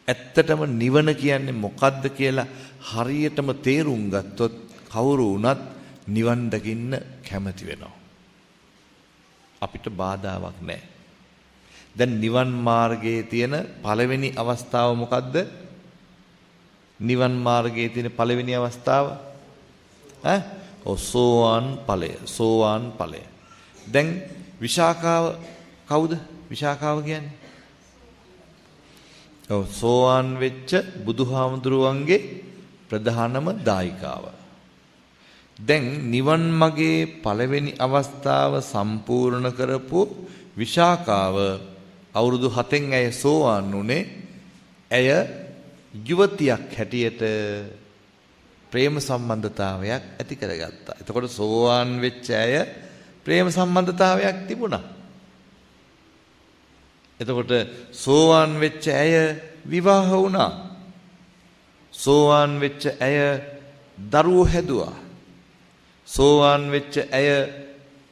ඇත්තටම නිවන කියන්නේ මොකද්ද කියලා හරියටම තේරුම් ගත්තොත් කවුරු වුණත් නිවන් දකින්න කැමති වෙනවා. අපිට බාධාවක් නැහැ. දැන් නිවන් මාර්ගයේ තියෙන පළවෙනි අවස්ථාව මොකද්ද? නිවන් මාර්ගයේ තියෙන පළවෙනි අවස්ථාව සෝවාන් ඵලය. සෝවාන් ඵලය. දැන් විශාකාව කවුද? විශාකාව කියන්නේ සෝවාන් වෙච්ච බුදුහාමුදුරුවන්ගේ ප්‍රධානම දායිකාව. දැන් නිවන් මාගේ පළවෙනි අවස්ථාව සම්පූර්ණ කරපු විශාකාව අවුරුදු 7න් ඇය සෝවාන් වුණේ. ඇය යුවතියක් හැටියට ප්‍රේම සම්බන්ධතාවයක් ඇති කරගත්තා. එතකොට සෝවාන් වෙච්ච ඇය ප්‍රේම සම්බන්ධතාවයක් තිබුණා. එතකොට සෝවාන් වෙච්ච ඇය විවාහ වුණා. සෝවාන් වෙච්ච ඇය දරුවෝ හැදුවා. සෝවාන් වෙච්ච ඇය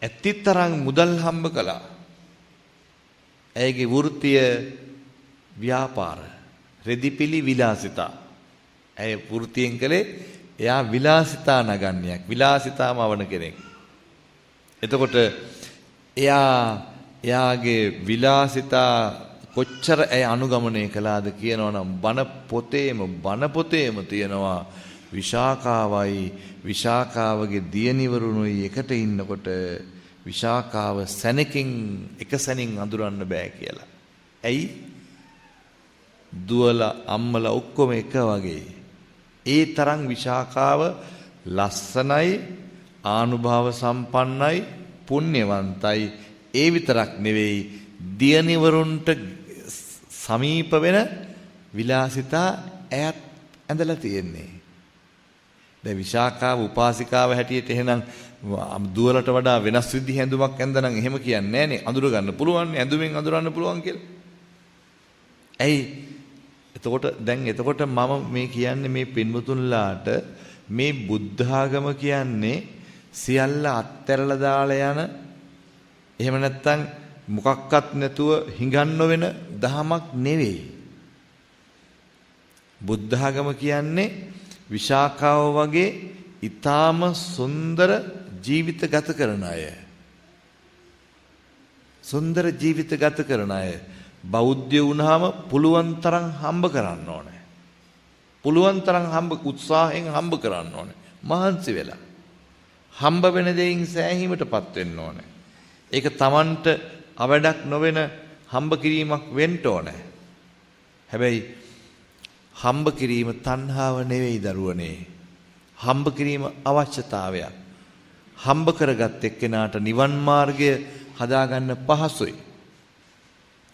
ඇතිතරම් මුදල් හම්බ කළා. ඇයගේ වෘත්තිය ව්‍යාපාර, රෙදිපිලි විලාසිතා. ඇය වෘත්තියෙන් කළේ එයා විලාසිතා නගන්නියක්, විලාසිතාම වන කෙනෙක්. එතකොට එයාගේ විලාසිතා කොච්චර ඇය අනුගමනය කළාද කියනවනම් බණ පොතේම තියෙනවා විශාකාවගේ දියණිවරුනුයි එකට ඉන්නකොට විශාකාව එක සැනින් අඳුරන්න බෑ කියලා. ඇයි? දුවලා අම්මලා ඔක්කොම එක වගේ. ඒ තරම් විශාකාව ලස්සනයි, ආනුභාව සම්පන්නයි, පුණ්‍යවන්තයි. ඒ විතරක් නෙවෙයි, දියණිවරුන්ට සමීප වෙන විලාසිතා ඇයත් ඇඳලා තියෙන්නේ. දැන් විශාකාව උපාසිකාව හැටියට එහෙනම් දුවලට වඩා වෙනස් විදිහ ඇඳුමක් ඇඳනනම් එහෙම කියන්නේ නැහනේ. අඳුර ගන්න පුළුවන්, ඇඳුමින් අඳුරන්න පුළුවන් කියලා. ඇයි? එතකොට මම මේ කියන්නේ මේ පින්වතුන්ලාට මේ බුද්ධ ආගම කියන්නේ සියල්ල අත්හැරලා දාලා යන, එහෙම නැත්නම් මොකක්වත් නැතුව හිඟන්න වෙන දහමක් නෙවෙයි. බුද්ධ ආගම කියන්නේ විශාකාව වගේ ඊටාම සුන්දර ජීවිත ගත කරන අය. සුන්දර ජීවිත ගත කරන අය. බෞද්ධ වුණාම පුළුවන් තරම් හම්බ කරන්න ඕනේ. පුළුවන් තරම් උත්සාහයෙන් හම්බ කරන්න ඕනේ. මහන්සි වෙලා. හම්බ වෙන දෙයින් සෑහීමටපත් වෙන්න ඕනේ. ඒක Tamanට අවඩක් නොවන හම්බ කිරීමක් වෙන්න ඕනේ. හැබැයි හම්බ කිරීම තණ්හාව නෙවෙයි දරුවනේ. හම්බ කිරීම අවශ්‍යතාවයක්. හම්බ කරගත් එක්කෙනාට නිවන් මාර්ගය හදාගන්න පහසුයි.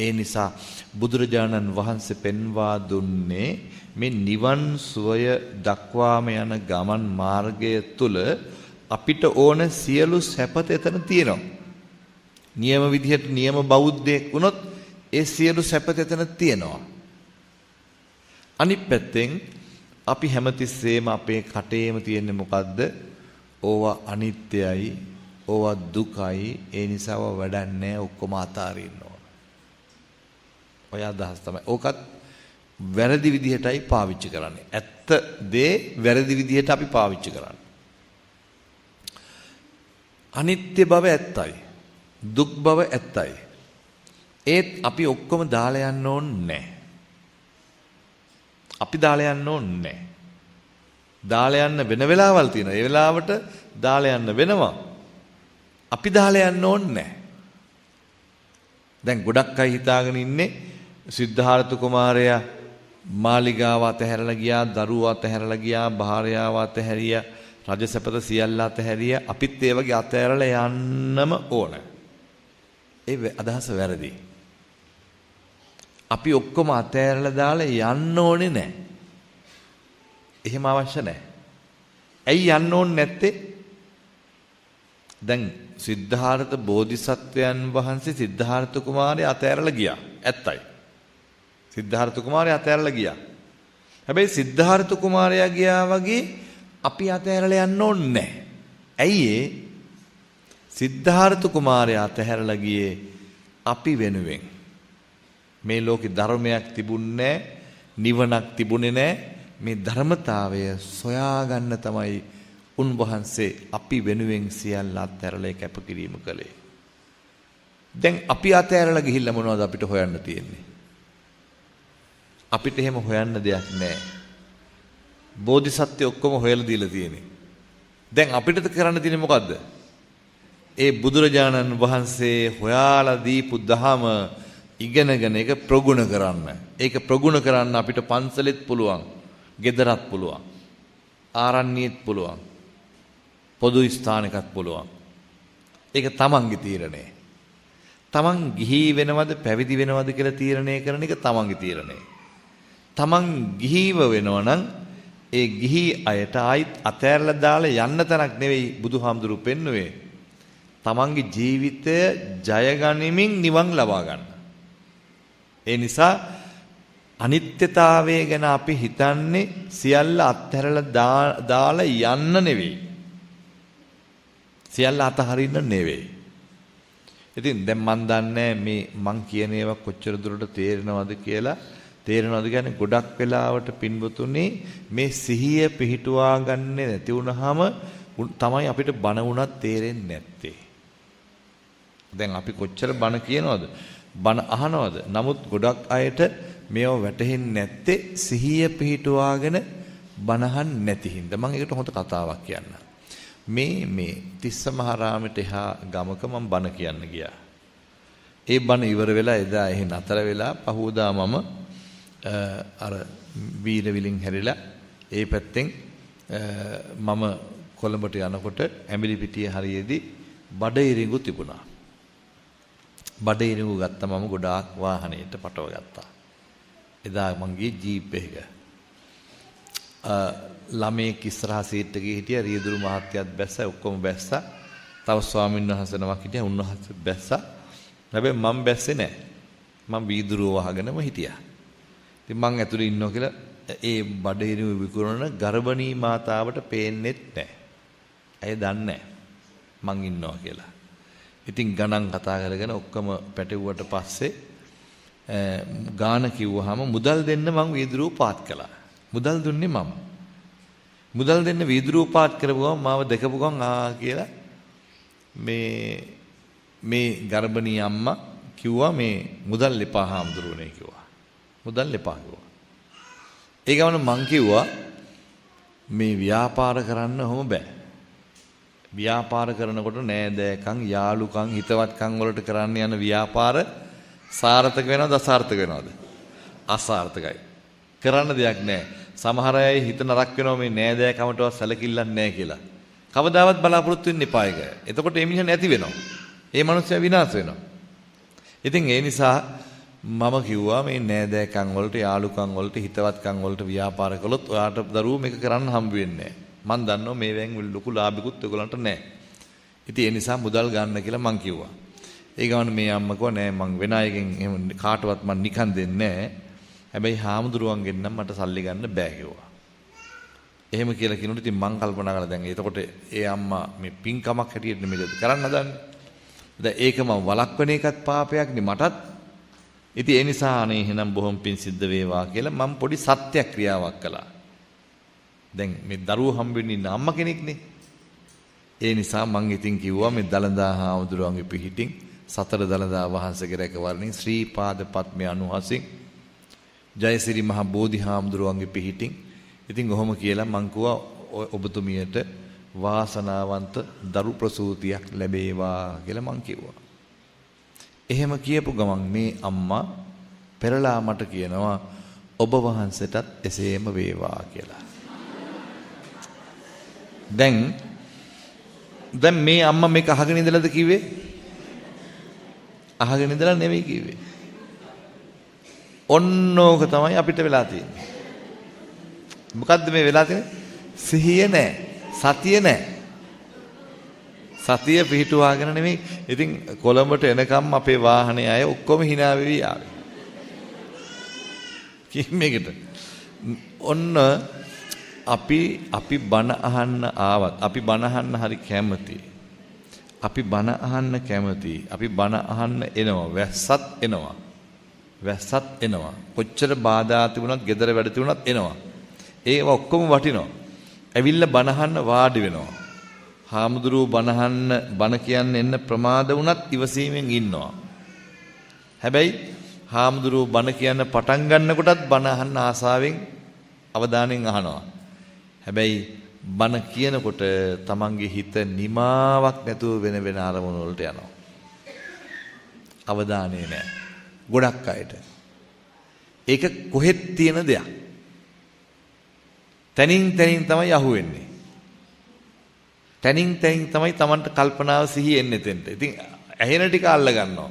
ඒ නිසා බුදුරජාණන් වහන්සේ පෙන්වා දුන්නේ මේ නිවන් සුවය දක්වාම යන ගමන් මාර්ගය තුල අපිට ඕන සියලු සැපත එතන තියෙනවා. නියම විදිහට නියම බෞද්ධයෙක් වුණොත් ඒ සියලු සැපත එතන තියෙනවා. අනිත් පැත්තෙන් අපි හැමතිස්සෙම අපේ කටේම තියෙන්නේ මොකද්ද? ඕවා අනිත්‍යයි, ඕවා දුකයි, ඒ නිසාව වැඩක් නැහැ, ඔක්කොම අතාරින්න ඕන. ඔය අදහස් තමයි. ඕකත් වැරදි විදිහටයි පාවිච්චි කරන්නේ. ඇත්ත දේ වැරදි විදිහට අපි පාවිච්චි කරන්නේ. අනිත්‍ය බව ඇත්තයි, දුක් බව ඇත්තයි. ඒත් අපි ඔක්කොම දාලා යන්න ඕනේ නැහැ. අපි දාලා යන්න ඕනේ නැහැ. දාලා යන්න වෙන වෙලාවල් තියෙනවා. ඒ වෙලාවට දාලා යන්න වෙනවා. අපි දාලා යන්න ඕනේ නැහැ. දැන් ගොඩක් අය හිතාගෙන ඉන්නේ සිද්ධාර්ථ කුමාරයා මාලිගාව අතහැරලා ගියා, දරුවෝ අතහැරලා ගියා, භාර්යාව අතහැරියා, රජසපත සියල්ල අතහැරියා. අපිත් ඒ වගේ අතහැරලා යන්නම ඕන. ඒ අදහස වැරදි. අපි ඔක්කොම අතහැරලා දාලා යන්න ඕනේ නැහැ. එහෙම අවශ්‍ය නැහැ. ඇයි යන්න ඕනේ නැත්තේ? දැන් සිද්ධාර්ථ බෝධිසත්වයන් වහන්සේ සිද්ධාර්ථ කුමාරයා අතහැරලා ගියා. ඇත්තයි. සිද්ධාර්ථ කුමාරයා අතහැරලා ගියා. හැබැයි සිද්ධාර්ථ කුමාරයා ගියා වගේ අපි අතහැරලා යන්න ඕනේ නැහැ. ඇයි ඒ? සිද්ධාර්ථ කුමාරයා අතහැරලා ගියේ අපි වෙනුවෙන්. මේ ලෝකේ ධර්මයක් තිබුණේ නැහැ, නිවනක් තිබුණේ නැහැ. මේ ධර්මතාවය සොයාගන්න තමයි උන්වහන්සේ අපි වෙනුවෙන් සියල්ල අත්හැරලා කැපකිරීම කළේ. දැන් අපි අතහැරලා ගිහිල්ලා මොනවද අපිට හොයන්න තියෙන්නේ? අපිට එහෙම හොයන්න දෙයක් නැහැ. බෝධිසත්වය ඔක්කොම හොයලා දීලා තියෙන්නේ. දැන් අපිට කරන්න තියෙන්නේ මොකද්ද? ඒ බුදුරජාණන් වහන්සේ හොයාලා දීපු දහම ඉගෙනගෙන ඒක ප්‍රගුණ කරන්න. ඒක ප්‍රගුණ කරන්න අපිට පන්සලෙත් පුළුවන්, ගෙදරත් පුළුවන්, ආරණ්‍යෙත් පුළුවන්, පොදු ස්ථානයකත් පුළුවන්. ඒක තමන්ගේ තීරණය. තමන් ගිහි වෙනවද පැවිදි වෙනවද කියලා තීරණය කරන එක තමන්ගේ තීරණය. තමන් ගිහිව වෙනවා නම් ඒ ගිහි අයට ආයිත් අතෑරලා දාලා යන්න තරක් නෙවෙයි බුදුහාමුදුරු පෙන්වුවේ. තමන්ගේ ජීවිතය ජය ගනිමින් නිවන් ලබා ගන්න. ඒ නිසා අනිත්‍යතාවය ගැන අපි හිතන්නේ සියල්ල අත්හැරලා දාලා යන්න නෙවෙයි. සියල්ල අතහරින්න නෙවෙයි. ඉතින් දැන් මන් දන්නේ මේ මං කියන ඒවා කොච්චර දුරට තේරෙනවද කියලා. තේරෙනවද කියන්නේ ගොඩක් වෙලාවට පින්වතුනි මේ සිහිය පිහිටුවා ගන්න නැති වුනහම තමයි අපිට බණ වුණත් තේරෙන්නේ නැත්තේ. දැන් අපි කොච්චර බණ කියනවද? බණ අහනවද? නමුත් ගොඩක් අයට මේව වැටහෙන්නේ නැත්තේ සිහිය පිහිටුවාගෙන බණහන් නැති හින්දා. මම ඒකට හොඳ කතාවක් කියන්නම්. මේ තිස්සමහාරාමයට එහා ගමක මම බණ කියන්න ගියා. ඒ බණ ඉවර වෙලා එදා එහි නතර වෙලා පහුවදා මම අර වීරවිලින් හැරිලා ඒ පැත්තෙන් මම කොළඹට යනකොට ඇඹිලිපිටිය හරියේදී බඩ ඉරිඟු තිබුණා. බඩ ඉරිඟු ගත්තා මම ගොඩාක් වාහනේට පටව ගත්තා. එදා මං ගියේ ජීප් එකක. ළමයෙක් ඉස්සරහා සීට් එකේ හිටියා. රියදුරු මහත්තයාත් බැස්සා. ඔක්කොම බැස්සා. තව ස්වාමීන් වහන්සේ නමක් හිටියා. උන්වහන්සේ බැස්සා. හැබැයි මම බැස්සේ නැහැ. මම වීදුරුව වහගෙනම හිටියා. ඉතින් මං ඇතුලේ ඉන්නවා කියලා ඒ බඩේරිම විකුණන ගර්භණී මාතාවට පේන්නෙත් නැහැ. ඇය දන්නේ නැහැ මං ඉන්නවා කියලා. ඉතින් ගණන් කතා කරගෙන ඔක්කොම පැටවුවට පස්සේ ගාන කිව්වහම මුදල් දෙන්න මං වීදුරුව පාත් කළා. මුදල් දුන්නේ මම. මුදල් දෙන්න වීදුරුව පාත් කරපුවම මාව දැකපු ගමන් කියලා මේ ගර්භණී අම්මා කිව්වා මේ මුදල් එපා හාමුදුරුවනේ කිව්වා. මුදල් එපා කිව්වා. ඒ ගමන මං කිව්වා මේ ව්‍යාපාර කරන්න ඔහොම බෑ. ව්‍යාපාර කරනකොට නෑදෑකම් යාළුකම් හිතවත්කම් වලට කරන්න යන ව්‍යාපාර සාර්ථක වෙනවද අසාර්ථක වෙනවද? අසාර්ථකයි. කරන්න දෙයක් නෑ. සමහර අය හිත නරක වෙනවා මේ නෑදෑකමටවත් සැලකිල්ලක් නෑ කියලා. කවදාවත් බලාපොරොත්තු වෙන්න එපා ඒක. එතකොට ඒ මිනිහ නැති වෙනවා. ඒ මනුස්සයා විනාශ වෙනවා. ඉතින් ඒ නිසා මම කිව්වා මේ නෑදෑකම් වලට යාළුකම් වලට හිතවත්කම් වලට ව්‍යාපාර කළොත් ඔයාට දරුවෝ මේක කරන්න හම්බ වෙන්නේ නෑ. මම දන්නවා මේ වෙන් ලොකු ලාභිකුත් ඔයගලන්ට නෑ. ඉතින් ඒ නිසා මුදල් ගන්න කියලා මං කිව්වා. ඒ ගමන් මේ අම්මා කිව්වා නෑ මං වෙන අයගෙන් එහෙම කාටවත් මං නිකන් දෙන්නේ නෑ. හැබැයි හාමුදුරුවන්ගෙන් නම් මට සල්ලි ගන්න බෑ කිව්වා. එහෙම කියලා කිනුනොත් ඉතින් මං කල්පනා කරලා දැන් එතකොට ඒ අම්මා මේ පින්කමක් හැටියට මේක කරන්න හදන්නේ. දැන් ඒක මම වළක්වන එකත් පාපයක් නේ මටත්. ඉතින් ඒ නිසා අනේ එහෙනම් බොහොම පින් සිද්ධ වේවා කියලා මම පොඩි සත්‍යක්‍රියාවක් කළා. දැන් මේ දරුවෝ හම්බෙන්න ඉන්න අම්මා කෙනෙක්නේ. ඒ නිසා මං ඉතින් කිව්වා මේ දලදා හාමුදුරුවන්ගේ පිහිටින් සතර දලදා වහන්සේගේ රැකවරණින් ශ්‍රී පාද පත්මේ අනුහසින් ජයසිරි මහ බෝධි හාමුදුරුවන්ගේ පිහිටින් ඉතින් ඔහොම කියලා මං කිව්වා ඔබතුමියට වාසනාවන්ත දරු ප්‍රසූතියක් ලැබේවා කියලා මං කිව්වා. එහෙම කියපු ගමන් මේ අම්මා පෙරලා මට කියනවා ඔබ වහන්සේටත් එසේම වේවා කියලා. දැන් මේ අම්මා මේක අහගෙන ඉඳලාද කිව්වේ? අහගෙන ඉඳලා නෙවෙයි කිව්වේ. ඔන්නෝක තමයි අපිට වෙලා තියෙන්නේ. මොකද්ද මේ වෙලා තියෙන්නේ? සිහිය නැහැ. සතිය නැහැ. සතිය පිහිටුවාගෙන නෙමෙයි. ඉතින් කොළඹට එනකම් අපේ වාහනේ අය ඔක්කොම hina වෙවි ආවේ. මේකට ඔන්න අපි බණ අහන්න ආවත් අපි බණ අහන්න හරි කැමතියි. අපි බණ අහන්න කැමතියි. අපි බණ අහන්න එනවා. වැස්සත් එනවා. කොච්චර බාධා තිබුණත්, gedara වැඩ තිබුණත් එනවා. ඒව ඔක්කොම වටිනවා. ඇවිල්ලා බණ අහන්න වාඩි වෙනවා. හාමුදුරුවෝ බණ කියන්න එන්න ප්‍රමාද වුණත් ඉවසීමෙන් ඉන්නවා. හැබැයි හාමුදුරුවෝ බණ කියන්න පටන් ගන්නකොටත් බණ අහන්න ආසාවෙන් අවධානයෙන් අහනවා. හැබැයි බණ කියනකොට තමන්ගේ හිත නිමාවක් නැතුව වෙන අරමුණු වලට යනවා. අවධානය නැහැ. ගොඩක් අයට. ඒක කොහෙත් තියෙන දෙයක්. තනින් තමයි අහුවෙන්නේ. තනින් තමයි Tamanට කල්පනාව සිහි එන්නේ තෙන්ට. ඉතින් ඇහෙන ටික අල්ල ගන්නවා.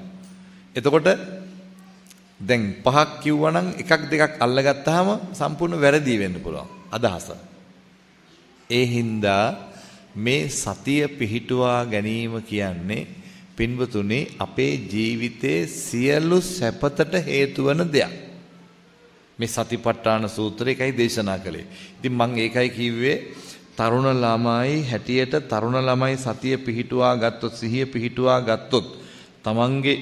එතකොට දැන් පහක් කිව්වනම් එකක් දෙකක් අල්ලගත්තාම සම්පූර්ණ වැරදි වෙන්න පුළුවන් අදහස. ඒ හින්දා මේ සතිය පිහිටුවා ගැනීම කියන්නේ පින්වතුනි අපේ ජීවිතයේ සියලු සැපතට හේතු වන දෙයක්. මේ සතිපට්ඨාන සූත්‍රය එකයි දේශනා කළේ. ඉතින් මම ඒකයි කිව්වේ තරුණ ළමයි හැටියට තරුණ ළමයි සතිය පිහිටුවා ගත්තොත් සිහිය පිහිටුවා ගත්තොත් තමන්ගේ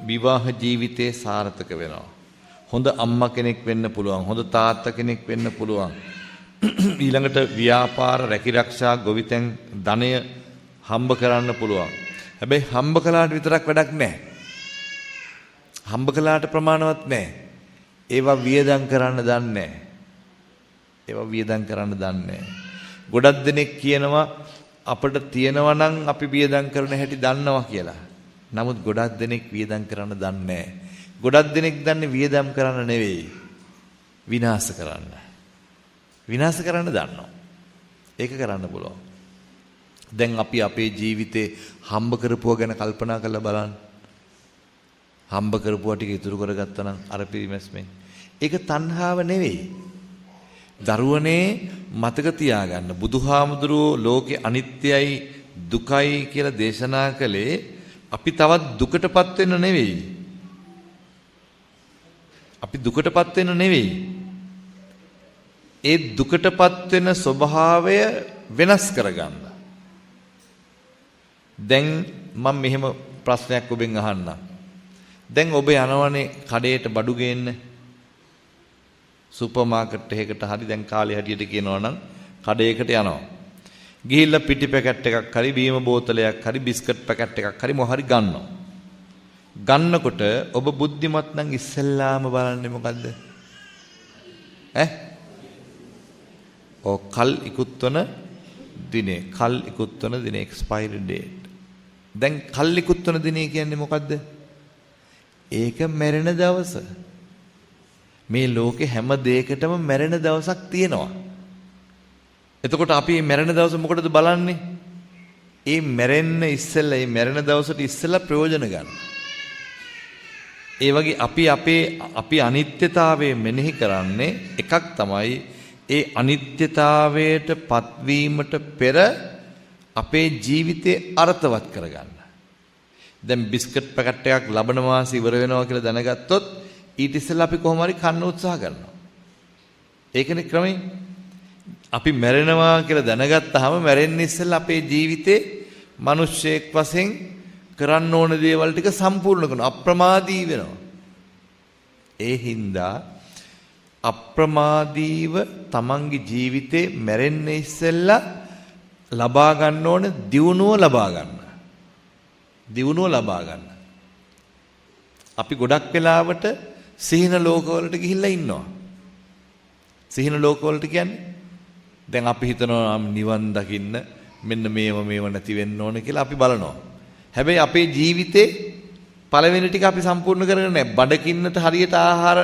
විවාහ ජීවිතේ සාර්ථක වෙනවා. හොඳ අම්මා කෙනෙක් වෙන්න පුළුවන්. හොඳ තාත්තා කෙනෙක් වෙන්න පුළුවන්. ඊළඟට ව්‍යාපාර රැකිරක්ෂා ගොවිතැන් ධනය හම්බ කරන්න පුළුවන්. හැබැයි හම්බ කළාට විතරක් වැඩක් නැහැ. හම්බ කළාට ප්‍රමාණවත් නැහැ. ඒවා වියදම් කරන්න දන්නේ නැහැ. ඒවා වියදම් කරන්න දන්නේ නැහැ. ගොඩක් දෙනෙක් කියනවා අපිට තියෙනවා නම් අපි වියදම් කරන හැටි දන්නවා කියලා. නමුත් ගොඩක් දෙනෙක් වියදම් කරන්න දන්නේ නැහැ. ගොඩක් දෙනෙක් දන්නේ වියදම් කරන්න නෙවෙයි. විනාශ කරන්න. විනාශ කරන්න දන්නවා. ඒක කරන්න පුළුවන්. දැන් අපි අපේ ජීවිතේ හම්බ කරපුවා ගැන කල්පනා කරලා බලන්න. හම්බ කරපුවා ටික ඉතුරු කරගත්තා නම් අර පිරිමැස්මෙන්. ඒක තණ්හාව නෙවෙයි. දරුවනේ මතක තියාගන්න බුදුහාමුදුරුවෝ ලෝකේ අනිත්‍යයි දුකයි කියලා දේශනා කළේ අපි තවත් දුකටපත් වෙන්න නෙවෙයි. අපි දුකටපත් වෙන්න නෙවෙයි. ඒ දුකටපත් වෙන ස්වභාවය වෙනස් කරගන්න. දැන් මම මෙහෙම ප්‍රශ්නයක් ඔබෙන් අහන්නම්. දැන් ඔබ යනවනේ කඩේට බඩු ගේන්න. සුපර් මාකට් එකකට හරි දැන් කාලේ හැටියට කියනවා නම් කඩේකට යනවා. ගිහිල්ලා පිටි පැකට් එකක් හරි බීම බෝතලයක් හරි බිස්කට් පැකට් එකක් හරි මොහරි ගන්නවා. ගන්නකොට ඔබ බුද්ධිමත් නම් ඉස්සෙල්ලාම බලන්නේ මොකද්ද? කල් ඉක්ුත් වන දිනේ. කල් ඉක්ුත් වන දිනේ එක්ස්පයරි ඩේට්. දැන් කල් ඉක්ුත් වන දිනේ කියන්නේ මොකද්ද? ඒක මැරෙන දවස. මේ ලෝකේ හැම දෙයකටම මැරෙන දවසක් තියෙනවා. එතකොට අපි මේ මැරෙන දවස මොකටද බලන්නේ? ඒ මැරෙන්න ඉස්සෙල්ලා මේ මැරෙන දවසට ඉස්සෙල්ලා ප්‍රයෝජන ගන්න. ඒ වගේ අපි අනිත්‍යතාවය මෙනෙහි කරන්නේ එකක් තමයි ඒ අනිත්‍යතාවයට පත්වීමට පෙර අපේ ජීවිතේ අර්ථවත් කරගන්න. දැන් බිස්කට් පැකට් එකක් ලබන මාසේ ඉවර වෙනවා කියලා දැනගත්තොත් ඊට ඉස්සෙල්ලා අපි කොහොම හරි කන්න උත්සාහ කරනවා. ඒකනේ ක්‍රමය. අපි මැරෙනවා කියලා දැනගත්තාම මැරෙන්න ඉස්සෙල්ලා අපේ ජීවිතේ මිනිස්සෙක් වශයෙන් කරන්න ඕන දේවල් ටික සම්පූර්ණ කරනවා. අප්‍රමාදී වෙනවා. ඒ හින්දා අප්‍රමාදීව තමන්ගේ ජීවිතේ මැරෙන්න ඉස්සෙල්ලා ලබා ගන්න ඕන දියුණුව ලබා ගන්න. දියුණුව ලබා ගන්න. අපි ගොඩක් වෙලාවට සිහින ලෝකවලට ගිහිල්ලා ඉන්නවා. සිහින ලෝකවලට කියන්නේ දැන් අපි හිතනවා නිවන් දකින්න මෙන්න මේව නැති වෙන්න ඕන කියලා අපි බලනවා. හැබැයි අපේ ජීවිතේ පළවෙනි ටික අපි සම්පූර්ණ කරගෙන නැහැ. බඩකින්නට හරියට ආහාර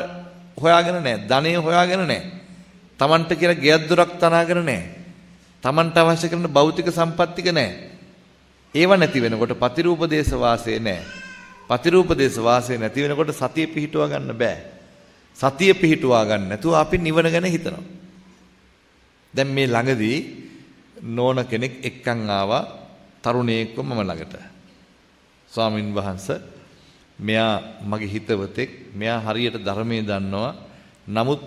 හොයාගෙන නැහැ. ධනෙ හොයාගෙන නැහැ. Tamanට කියලා ගෙයක් දොරක් තනාගෙන නැහැ. Tamanට අවශ්‍ය කරන භෞතික සම්පත්තික නැහැ. ඒව නැති වෙනකොට පතිරූපදේශ වාසය නැහැ. පතිරූපදේශ වාසය නැති වෙනකොට සතිය පිහිටුවා ගන්න බෑ. සතිය පිහිටුවා ගන්න නැතුව අපි නිවන ගැන හිතනවා. දැන් මේ ළඟදී නෝන කෙනෙක් එක්කන් ආවා තරුණයෙක්ව මම ළඟට. ස්වාමින් වහන්සේ මෙයා මගේ හිතවතෙක්. මෙයා හරියට ධර්මයේ දන්නවා. නමුත්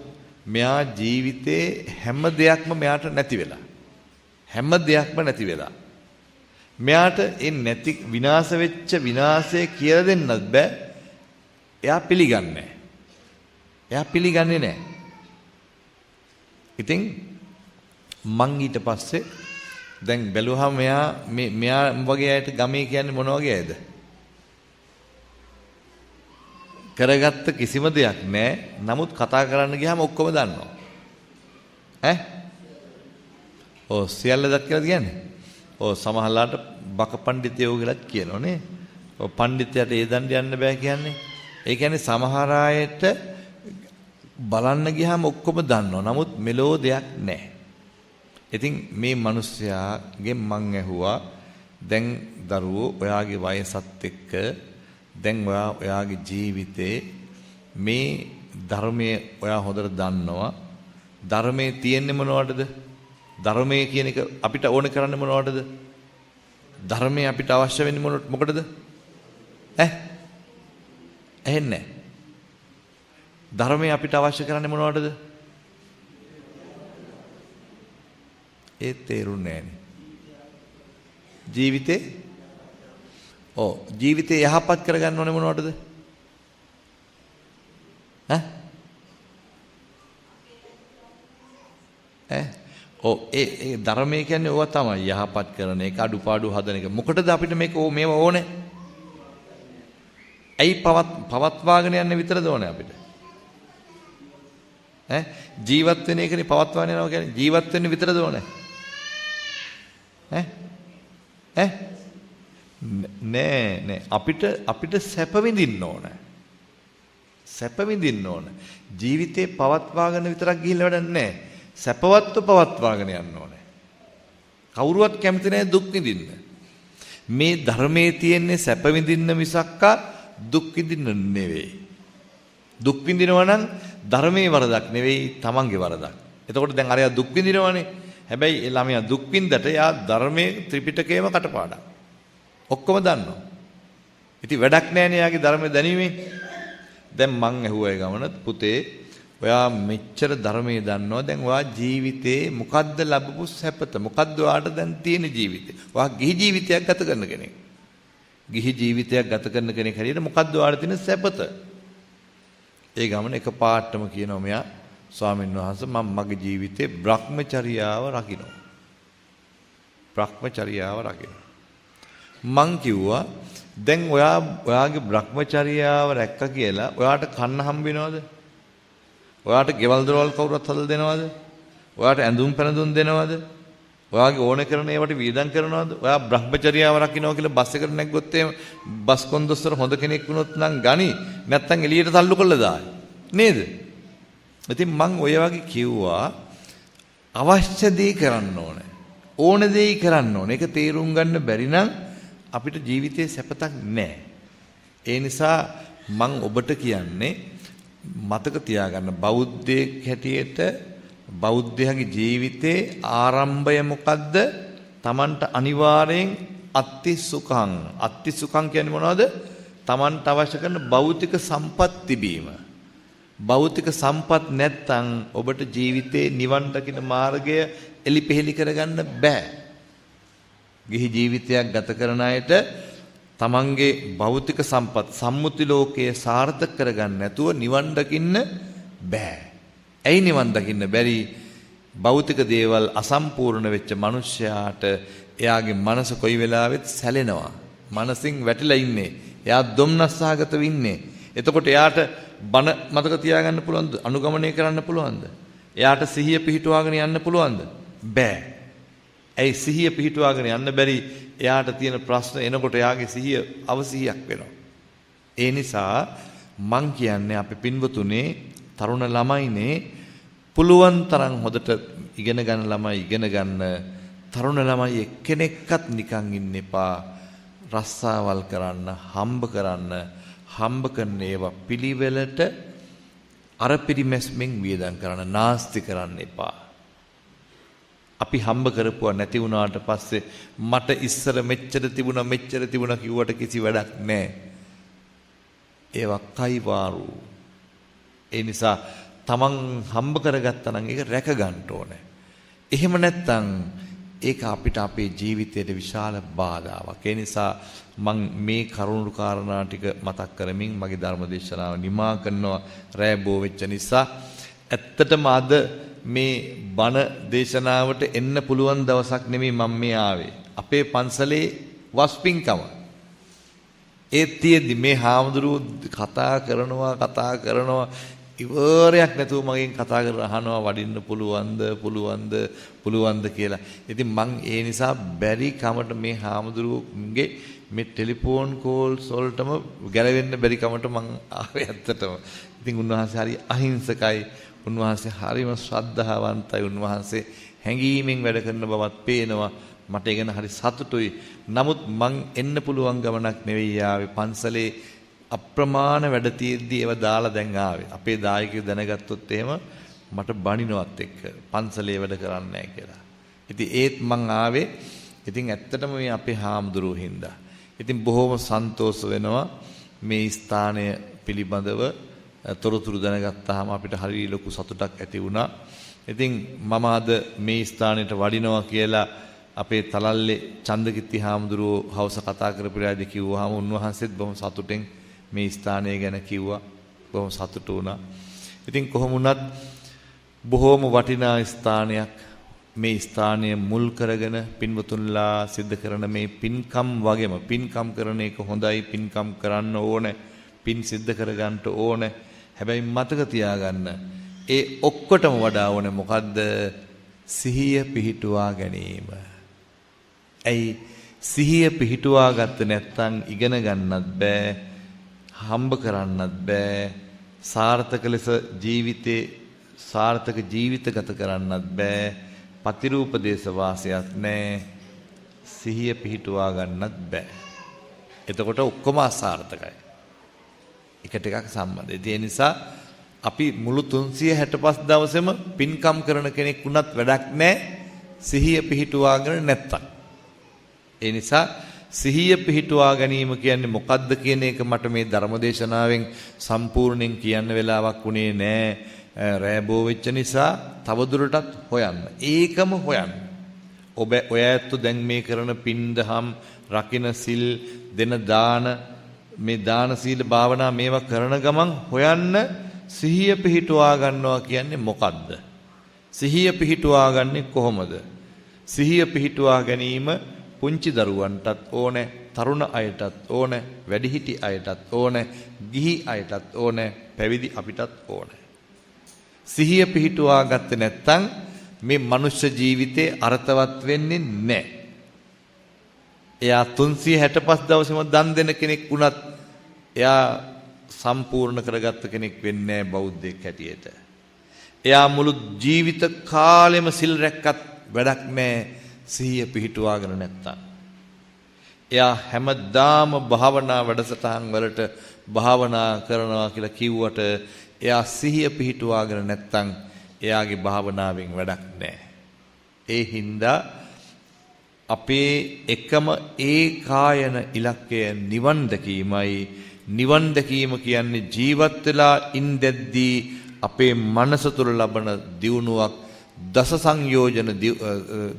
මෙයා ජීවිතේ හැම දෙයක්ම මෙයාට නැති වෙලා. හැම දෙයක්ම නැති වෙලා. මෙයාට ඒ නැති විනාශ වෙච්ච විනාශය කියලා දෙන්නත් බෑ. එයා පිළිගන්නේ නැහැ. එයා පිළිගන්නේ නැහැ. ඉතින් මං ඊට පස්සේ දැන් බැලුවහම මෙයා වගේ අයට ගමේ කියන්නේ මොන වගේ අයද? කරගත්ත කිසිම දෙයක් නැහැ. නමුත් කතා කරන්න ගියාම ඔක්කොම දන්නවා. සියල්ල දත් කියලා කියන්නේ. සමහරලාට බක පඬිතයෝ කියලාත් කියනෝනේ. පඬිතයාට ඒ දණ්ඩ යන්න බෑ කියන්නේ. ඒ කියන්නේ සමහර අයට බලන්න ගියාම ඔක්කොම දන්නවා. නමුත් මෙලෝ දෙයක් නැහැ. ඉතින් මේ මිනිස්යාගෙන් මං ඇහුවා දැන් දරුවෝ ඔයාගේ වයසත් එක්ක දැන් ඔයාගේ ජීවිතේ මේ ධර්මයේ ඔයා හොඳට දන්නවා. ධර්මයේ තියෙන්නේ මොනවටද? ධර්මයේ කියන එක අපිට ඕන කරන්නේ මොනවටද? ධර්මයේ අපිට අවශ්‍ය වෙන්නේ මොකටද? ඇහෙන්නේ. ධර්මයේ අපිට අවශ්‍ය කරන්නේ මොනවටද? ඒ තේරුන්නේ නැහැනේ. ජීවිතේ ඔව් ජීවිතේ යහපත් කරගන්න ඕනේ මොනවටද? ඔව් ඒ ධර්මයේ කියන්නේ ඕවා තමයි යහපත් කරන එක අඩුපාඩු හදන එක. මොකටද අපිට මේව ඕනේ? ඇයි පවත්වාගෙන යන්න විතරද ඕනේ අපිට? ජීවත් වෙන එකනේ පවත්වාගෙන යනවා කියන්නේ ජීවත් වෙන්න විතරද ඕනේ? නෑ අපිට සැප විඳින්න ඕනේ. සැප විඳින්න ඕනේ. ජීවිතේ පවත්වාගෙන විතරක් ගිහිල්ලා වැඩක් නෑ. සැපවත්ව පවත්වාගෙන යන්න ඕනේ. කවුරුවත් කැමති නැහැ දුක් විඳින්න. මේ ධර්මයේ තියෙන්නේ සැප විඳින්න මිසක්කා දුක් විඳින්න නෙවෙයි. දුක් විඳිනවා නම් ධර්මයේ වරදක් නෙවෙයි තමන්ගේ වරදක්. එතකොට දැන් අරයා දුක් විඳිනවනේ. හැබැයි ඒ ළමයා දුක් විඳට එයා ධර්මයේ ත්‍රිපිටකයම කටපාඩම්. ඔක්කොම දන්නවා. ඉතින් වැඩක් නැහැනේ එයාගේ ධර්මය දැනීමේ. දැන් මං ඇහුවා ඒ ගමන පුතේ ඔයා මෙච්චර ධර්මයේ දන්නවා දැන් ඔයා ජීවිතේ මොකද්ද ලැබපු සැපත මොකද්ද ඔයාට දැන් තියෙන ජීවිතේ ඔයා ගිහි ජීවිතයක් ගත කරන කෙනෙක් ගිහි ජීවිතයක් ගත කරන කෙනෙක් හැටියට මොකද්ද ඔයාට තියෙන සැපත ඒ ගමන එකපාරටම කියනවා මෙයා ස්වාමීන් වහන්සේ මම මගේ ජීවිතේ බ්‍රහ්මචර්යාව රකින්නවා මං කිව්වා දැන් ඔයාගේ බ්‍රහ්මචර්යාව රැක්ක කියලා ඔයාට කන්න හම්බ වෙනවද ඔයාට ගෙවල් දොරවල් කවුරුත් හදලා දෙනවද? ඔයාට ඇඳුම් පැනඳුම් දෙනවද? ඔයාගේ ඕන කරන ඒවට වියදම් කරනවද? ඔයා බ්‍රහ්මචර්යාව රකින්නවා කියලා බස් එකට නැග්ගොත් එහෙම බස් කොන්දොස්තර හොඳ කෙනෙක් වුණොත් නම් ගනි නැත්තම් එළියට තල්ලු කරලා දායි. නේද? ඉතින් මං ඔය වගේ කිව්වා අවශ්‍ය දේ කරන්න ඕනේ. ඕන දේ කරන්න ඕනේ. ඒක තේරුම් ගන්න බැරි නම් අපිට ජීවිතේ සැපතක් නැහැ. ඒ නිසා මං ඔබට කියන්නේ මතක තියාගන්න බෞද්ධයෙක් හැටියට බෞද්ධයාගේ ජීවිතේ ආරම්භය මොකද්ද? Tamanට අනිවාර්යෙන් අත්ති සුඛං කියන්නේ මොනවද? Tamanට අවශ්‍ය කරන භෞතික සම්පත් තිබීම. භෞතික සම්පත් නැත්තම් ඔබට ජීවිතේ නිවන් දකින මාර්ගය එලිපෙහෙලි කරගන්න බෑ. ගිහි ජීවිතයක් ගත කරන අයට තමන්ගේ භෞතික සම්පත් සම්මුති ලෝකයේ සාර්ථක කරගන්න නැතුව නිවන් දකින්න බෑ. ඇයි නිවන් දකින්න බැරි? භෞතික දේවල් අසම්පූර්ණ වෙච්ච මිනිස්යාට එයාගේ මනස කොයි වෙලාවෙත් සැලෙනවා. මනසින් වැටිලා ඉන්නේ. එයා දුම්නස්සහගත වෙන්නේ. එතකොට එයාට බන මතක තියාගන්න පුළුවන්ද? අනුගමනය කරන්න පුළුවන්ද? එයාට සිහිය පිහිටුවාගෙන යන්න පුළුවන්ද? බෑ. ඇයි සිහිය පිහිටුවාගෙන යන්න බැරි? එයාට තියෙන ප්‍රශ්න එනකොට එයාගේ සිහිය අවසිහියක් වෙනවා. ඒ නිසා මං කියන්නේ අපි පින්වතුනේ තරුණ ළමයිනේ පුළුවන් තරම් හොදට ඉගෙන ගන්න ළමයි ඉගෙන ගන්න තරුණ ළමයි එක්කෙනෙක්වත් නිකන් ඉන්න එපා. රස්සාවල් කරන්න, හම්බ කරන ඒවා පිළිවෙලට අර පිරිමැස්මෙන් වියදම් කරන්න, නාස්ති කරන්න එපා. අපි හම්බ කරපුවා නැති වුණාට පස්සේ මට ඉස්සර මෙච්චර තිබුණා කිව්වට කිසි වැඩක් නැහැ. ඒවා කයිවාරු. ඒ නිසා තමන් හම්බ කරගත්තා නම් ඒක රැක ගන්න ඕනේ. එහෙම නැත්නම් ඒක අපිට අපේ ජීවිතයට විශාල බාධාවක්. ඒ නිසා මම මේ කරුණු කාරණා ටික මතක් කරමින් මගේ ධර්ම දේශනාව නිමා කරනවා. රැ බෝ වෙච්ච නිසා ඇත්තටම අද මේ බණ දේශනාවට එන්න පුළුවන් දවසක් නෙමෙයි මම මේ ආවේ. අපේ පන්සලේ වස්පින්කම. ඒ තියෙද්දි මේ හාමුදුරුවෝ කතා කරනවා ඉවරයක් නැතුව මගෙන් කතා කරලා අහනවා වඩින්න පුළුවන්ද කියලා. ඉතින් මං ඒ නිසා බැරි කමට මේ හාමුදුරුවෝගේ මේ ටෙලිෆෝන් කෝල්ස් වලටම ගැලවෙන්න බැරි කමට මං ආවේ ඇත්තටම. ඉතින් උන්වහන්සේ හරි අහිංසකයි. උන්වහන්සේ හරිම ශ්‍රද්ධාවන්තයි. උන්වහන්සේ හැඟීමෙන් වැඩ කරන බවත් පේනවා. මට ඒ ගැන හරි සතුටුයි. නමුත් මං එන්න පුළුවන් ගමනක් නෙවෙයි ආවේ. පන්සලේ අප්‍රමාණ වැඩ තියෙද්දි ඒව දාලා දැන් ආවේ. අපේ දායකයෝ දැනගත්තොත් එහෙම මට බනිනවත් එක්ක පන්සලේ වැඩ කරන්නේ නැහැ කියලා. ඉතින් ඒත් මං ආවේ. ඉතින් ඇත්තටම මේ අපේ හාමුදුරුවෝ හින්දා. ඉතින් බොහොම සන්තෝෂ වෙනවා මේ ස්ථානය පිළිබඳව තොරතුරු දැනගත්තාම අපිට හරි ලොකු සතුටක් ඇති වුණා. ඉතින් මම අද මේ ස්ථානෙට වඩිනවා කියලා අපේ තලල්ලේ චන්දකිත්ති හාමුදුරුවෝ හවස කතා කරපු වෙලාවේදී කිව්වහම උන්වහන්සේත් බොහොම සතුටෙන් මේ ස්ථානය ගැන කිව්වා. බොහොම සතුටු වුණා. ඉතින් කොහොම වුණත් බොහොම වටිනා ස්ථානයක් මේ ස්ථානය මුල් කරගෙන පින්වතුන්ලා සිද්ධ කරන මේ පින්කම් වගේම පින්කම් කරන එක හොඳයි, පින්කම් කරන්න ඕනේ, පින් සිද්ධ කරගන්න ඕනේ. හැබැයි මතක තියාගන්න ඒ ඔක්කොටම වඩා ඕනේ මොකද්ද? සිහිය පිහිටුවා ගැනීම. ඇයි සිහිය පිහිටුවා ගත්තේ නැත්නම් ඉගෙන ගන්නත් බෑ, හම්බ කරන්නත් බෑ, සාර්ථක ලෙස ජීවිතේ සාර්ථක ජීවිත ගත කරන්නත් බෑ, පතිරූපදේශ වාසයක් නැහැ, සිහිය පිහිටුවා ගන්නත් බෑ. එතකොට ඔක්කොම අසාර්ථකයි. එකට එකක් සම්බන්ධයි. ඒ නිසා අපි මුළු 365 දවසෙම පින්කම් කරන කෙනෙක් වුණත් වැඩක් නැහැ සිහිය පිහිටුවාගෙන නැත්තම්. ඒ නිසා සිහිය පිහිටුවා ගැනීම කියන්නේ මොකද්ද කියන එක මට මේ ධර්මදේශනාවෙන් සම්පූර්ණයෙන් කියන්න වෙලාවක් උනේ නැහැ. රෑබෝ වෙච්ච නිසා තවදුරටත් හොයන්න. ඒකම හොයන්න. ඔය ඇත්ත දැන් මේ කරන පින්දහම්, රකින්න සිල්, දෙන දාන, මේ දාන සීල භාවනා මේවා කරන ගමන් හොයන්න සිහිය පිහිටුවා ගන්නවා කියන්නේ මොකද්ද? සිහිය පිහිටුවා ගන්නේ කොහොමද? සිහිය පිහිටුවා ගැනීම පුංචි දරුවන්ටත් ඕනේ, තරුණ අයටත් ඕනේ, වැඩිහිටි අයටත් ඕනේ, ගිහි අයටත් ඕනේ, පැවිදි අපිටත් ඕනේ. සිහිය පිහිටුවා ගත්තේ නැත්නම් මේ මනුෂ්‍ය ජීවිතේ අර්ථවත් වෙන්නේ නැහැ. එයා 365 දවසෙම දන් දෙන කෙනෙක් වුණත් එයා සම්පූර්ණ කරගත්ත කෙනෙක් වෙන්නේ නැහැ බෞද්ධයෙක් හැටියට. එයා මුළු ජීවිත කාලෙම සිල් රැක්කත් වැඩක් නැහැ සිහිය පිහිටුවාගෙන නැත්තම්. එයා හැමදාම භාවනා වැඩසටහන් වලට භාවනා කරනවා කියලා කිව්වට එයා සිහිය පිහිටුවාගෙන නැත්තම් එයාගේ භාවනාවෙන් වැඩක් නැහැ. ඒ හින්දා අපේ එකම ඒකායන ඉලක්කය නිවන් දැකීමයි. නිවන් දැකීම කියන්නේ ජීවත් වෙලා ඉඳද්දී අපේ මනස තුළ ලබන දියුණුවක්, දස සංයෝජන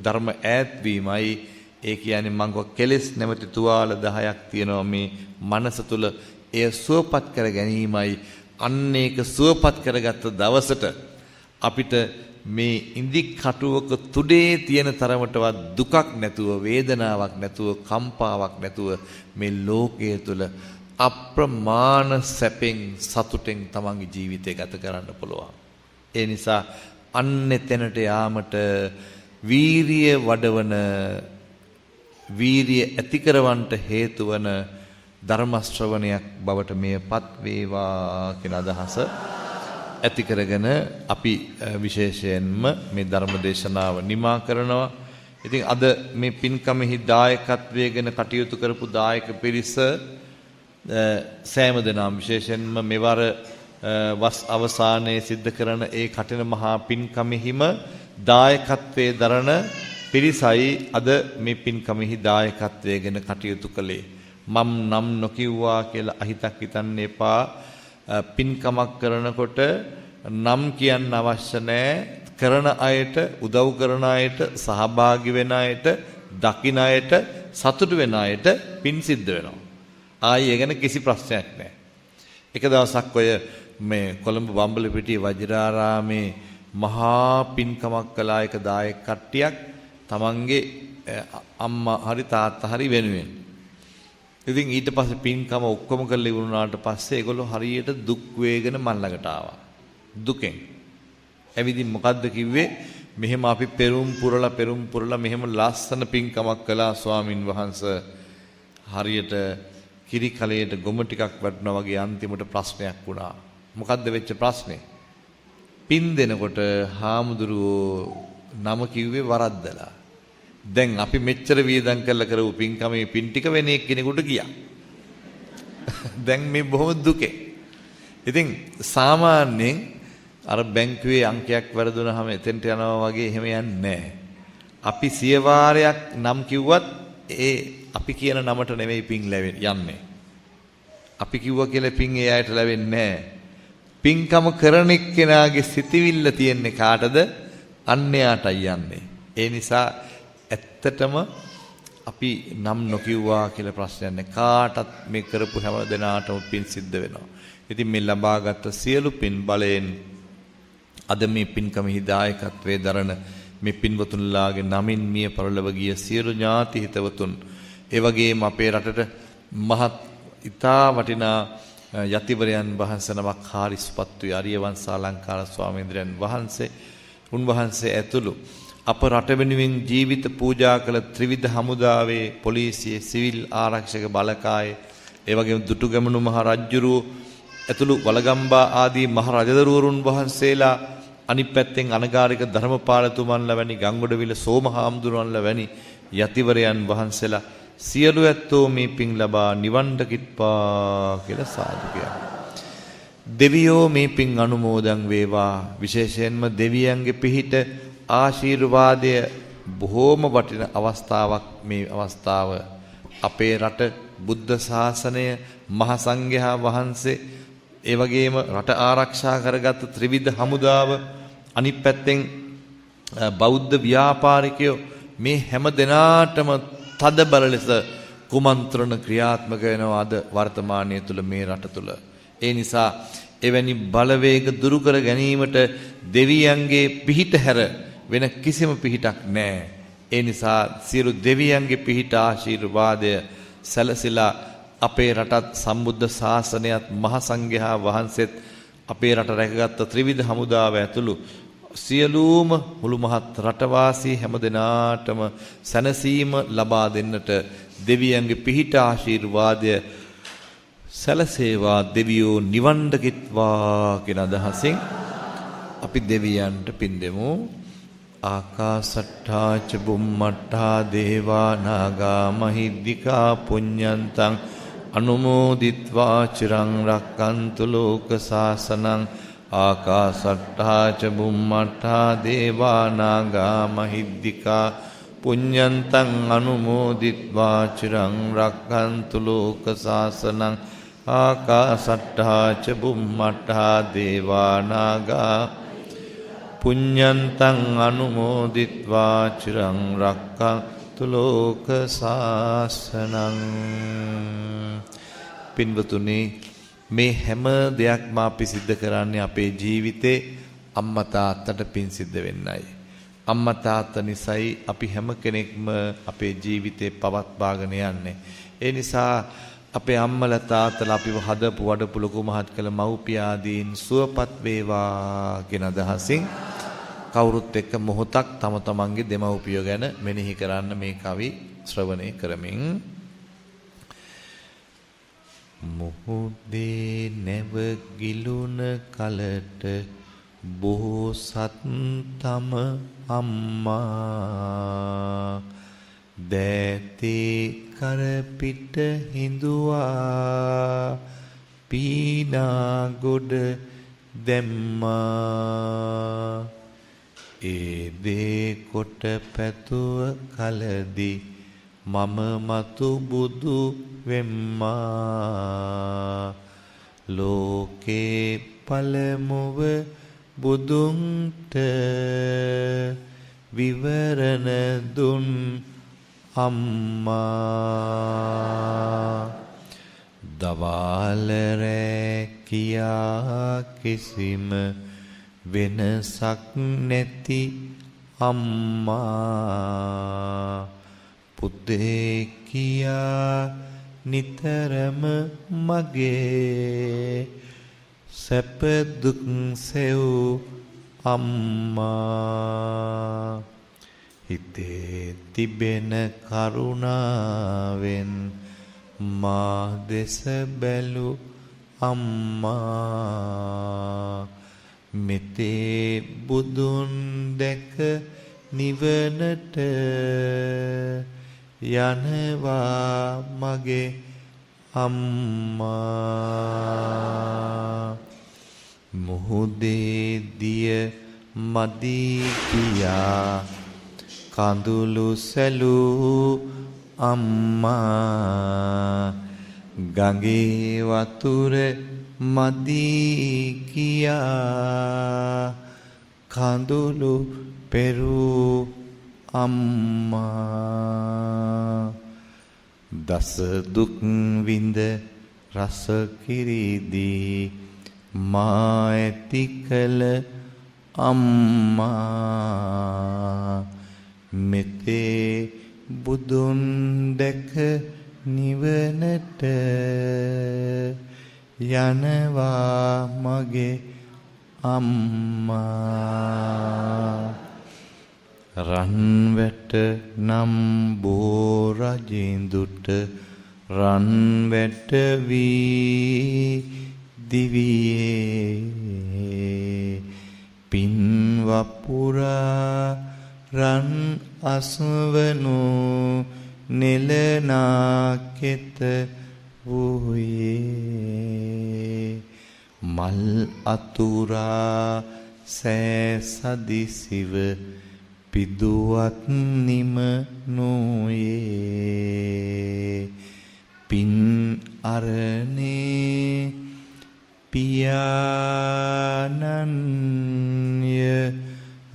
ධර්ම ඈත්වීමයි. ඒ කියන්නේ මං කෙලෙස් නැමැති තුවාල 10ක් තියෙනවා මේ මනස තුළ. එය සුවපත් කර ගැනීමයි. අන්න ඒක සුවපත් කරගත්ත දවසට අපිට මේ ඉන්දි කටුවක තුඩේ තියෙන තරමටවත් දුකක් නැතුව, වේදනාවක් නැතුව, කම්පාවක් නැතුව මේ ලෝකයේ තුල අප්‍රමාණ සැපෙන් සතුටෙන් තමන්ගේ ජීවිතය ගත කරන්න පුළුවන්. ඒ නිසා අන්නේ තැනට යාමට වීරිය වඩවන, වීරිය ඇති කරවන්නට හේතු වන ධර්ම ශ්‍රවණයක් බවට මෙයපත් වේවා කියන අදහස ඇති කරගෙන අපි විශේෂයෙන්ම මේ ධර්ම දේශනාව නිමා කරනවා. ඉතින් අද මේ පින්කමෙහි දායකත්වයේ ගැන කටයුතු කරපු දායක පිරිස සෑම දෙනාම විශේෂයෙන්ම මෙවර වස් අවසානයේ සිද්ධ කරන ඒ කටින මහා පින්කමෙහිම දායකත්වයේ දරන පිරිසයි අද මේ පින්කමෙහි දායකත්වයේ ගැන කටයුතු කළේ. මම් නම් නොකියුවා කියලා අහිතක් හිතන්න එපා. පින්කමක් කරනකොට නම් කියන්න අවශ්‍ය නැහැ. කරන අයට, උදව් කරන අයට, සහභාගී වෙන අයට, දකින අයට, සතුටු වෙන අයට පින් සිද්ධ වෙනවා. ආයි ඒ ගැන කිසි ප්‍රශ්නයක් නැහැ. එක දවසක් ඔය මේ කොළඹ බම්බලපිටියේ වජිරාරාමේ මහා පින්කමක් කළා එක දායක කට්ටියක් තමන්ගේ අම්මා හරි තාත්තා හරි වෙනුවෙන්. ඉතින් ඊට පස්සේ පින්කම ඔක්කොම කරලා ඉවරුනාට පස්සේ ඒගොල්ලෝ හරියට දුක් වේගන මන් ළඟට ආවා. දුකෙන්. ඇවිදින් මොකද්ද කිව්වේ? මෙහෙම අපි පෙරුම් පුරලා මෙහෙම ලස්සන පින්කමක් කළා ස්වාමින් වහන්සේ. හරියට කිරි කලයට ගොම ටිකක් වටනවා වගේ අන්තිමට ප්‍රශ්නයක් වුණා. මොකද්ද වෙච්ච ප්‍රශ්නේ? පින් දෙනකොට හාමුදුරුවෝ නම කිව්වේ වරද්දලා. දැන් අපි මෙච්චර වියදම් කරලා කරපු පින්කමේ පින් ටික වෙන එක්කෙනෙකුට ගියා. දැන් මේ බොහොම දුකේ. ඉතින් සාමාන්‍යයෙන් අර බැංකුවේ අංකයක් වැරදුනහම එතෙන්ට යනවා වගේ එහෙම යන්නේ නැහැ. අපි සිය වාරයක් නම් කිව්වත් ඒ අපි කියන නමට නෙමෙයි පින් යන්නේ. අපි කිව්වා කියලා පින් ඒ අයට ලැබෙන්නේ නැහැ. පින්කම කරන එක්කෙනාගේ සිතවිල්ල තියෙන්නේ කාටද? අන්‍යයාටයි යන්නේ. ඒ නිසා ඇත්තටම අපි නම් නොකියුවා කියලා ප්‍රශ්නයක් නැහැ. කාටත් මේ කරපු හැම දෙනාටම පින් සිද්ධ වෙනවා. ඉතින් මේ ලබාගත් සියලු පින් බලයෙන් අද මේ පින්කමෙහි දායකත්වයේ දරන මේ පින්වතුන්ලාගේ නමින් මිය පරලොව ගිය සියලු ඥාති හිතවතුන්, ඒ වගේම අපේ රටට මහත් ඉතා වටිනා යතිවරයන් වහන්සේ නමක් හාරිස්පත්තු ආර්යවංශාලංකාර ස්වාමීන්ද්‍රයන් වහන්සේ, උන්වහන්සේ ඇතුළු අප රට වෙනුවෙන් ජීවිත පූජා කළ ත්‍රිවිධ හමුදාවේ පොලිසියේ සිවිල් ආරක්ෂක බලකායේ, ඒ වගේම දුටුගැමුණු මහ රජුරු ඇතුළු වලගම්බා ආදී මහ රජදරුවරුන් වහන්සේලා, අනිත් පැත්තෙන් අනගාരിക ධර්මපාලතුමන්ලා වැනි ගංගොඩවිල සෝමහාමුදුරන්ලා වැනි යතිවරයන් වහන්සේලා සියලු ඇත්තෝ මේ පින් ලබා නිවන් දකිත්වා කියලා සාදු කියනවා. දෙවියෝ මේ පින් අනුමෝදන් වේවා. විශේෂයෙන්ම දෙවියන්ගේ පිහිට ආශිර්වාදය බොහෝම වටින අවස්ථාවක්. මේ අවස්ථාව අපේ රට බුද්ධ ශාසනය, මහා සංඝයා වහන්සේ, ඒ වගේම රට ආරක්ෂා කරගත් ත්‍රිවිධ හමුදාව, අනිත් පැත්තෙන් බෞද්ධ ව්‍යාපාරිකයෝ, මේ හැම දෙනාටම තද බල ලෙස කුමන්ත්‍රණ ක්‍රියාත්මක වෙනවා අද වර්තමානයේ තුල මේ රට තුල. ඒ නිසා එවැනි බලවේග දුරු කර ගැනීමට දෙවියන්ගේ පිහිට හැර වෙන කිසිම පිහිටක් නැහැ. ඒ නිසා සියලු දෙවියන්ගේ පිහිට ආශිර්වාදය සැලසিলা අපේ රටත්, සම්බුද්ධ ශාසනයත්, මහා සංඝයා වහන්සේත්, අපේ රට රැකගත් ත්‍රිවිධ හමුදාව ඇතුළු සියලුම මුළු මහත් රටවාසී හැම දෙනාටම සැනසීම ලබා දෙන්නට දෙවියන්ගේ පිහිට ආශිර්වාදය සැලසේවා. දෙවියෝ නිවන් දකිත්වා කියන අදහසින් අපි දෙවියන්ට පින් දෙමු. ආකාසට්ඨා ච බුම්මට්ඨා දේවා නාග මහිද්దికා පුඤ්ඤන්තං අනුමෝදිත්වා චිරං රක්칸තු ලෝක සාසනං. ආකාසට්ඨා ච බුම්මට්ඨා දේවා නාග මහිද්దికා පුඤ්ඤන්තං අනුමෝදිත්වා චිරං රක්칸තු ලෝක සාසනං. ආකාසට්ඨා ච බුම්මට්ඨා දේවා නාග පුඤ්ඤන්තං අනුමෝදිත්වා චිරං රක්칸තු ලෝක සාසනං. පින්වතුනි, මේ හැම දෙයක්ම අපි සිද්ධ කරන්නේ අපේ ජීවිතේ අම්මා තාත්තට පින් සිද්ධ වෙන්නයි. අම්මා තාත්තා නිසායි අපි හැම කෙනෙක්ම අපේ ජීවිතේ පවත්වාගෙන යන්නේ. ඒ නිසා අපේ අම්මලා තාත්තලා අපිව හදපු වඩපු ලොකු මහත් කළ මව්පියාදීන් සුවපත් වේවා කියන අදහසින් කවුරුත් එක්ක මොහොතක් තම තමන්ගේ දෙමව්පියෝ ගැන මෙනෙහි කරන්න මේ කවි ශ්‍රවණය කරමින්. මුහුදේ නැව ගිලුන කලට බෝසත් තම අම්මා දෑතේ කරපිට හිඳුවා පීනා ගොඩ දැම්මා. ඒ දේ කොට පැතුව කලදී මම මතු බුදු වෙම්මා. ලෝකේ පළමුව බුදුන්ට විවරණ දුන් අම්මා. දවාල රෑ කියා කිසිම වෙනසක් නැති අම්මා. පුතේ කියා නිතරම මගේ සැප දුක් සෙව් අම්මා. හිතේ තිබෙන කරුණාවෙන් මා දෙස බැලු අම්මා. මෙතේ බුදුන් දැක නිවනට යනවා මගේ අම්මා. මුහුදේ දිය මදී කියා කඳුළු සැලූ අම්මා. ගඟේ වතුර මදී කියා කඳුළු පෙරූ අම්මා දස දුක් විඳ රස කිරිදී මා ඇති කළ අම්මා මෙතේ බුදුන් දැක නිවනට යනවා මගේ අම්මා රන්වැට නම් බෝ රජින්දුට රන්වැට වී දිවියේ පින් වපුරා රන් අස්වනු නෙලනාකෙත වූයේ මල් අතුරා සෑසදිසිව පිදුවත් නිම නොයේ පින් අරනේ පියාණන්ය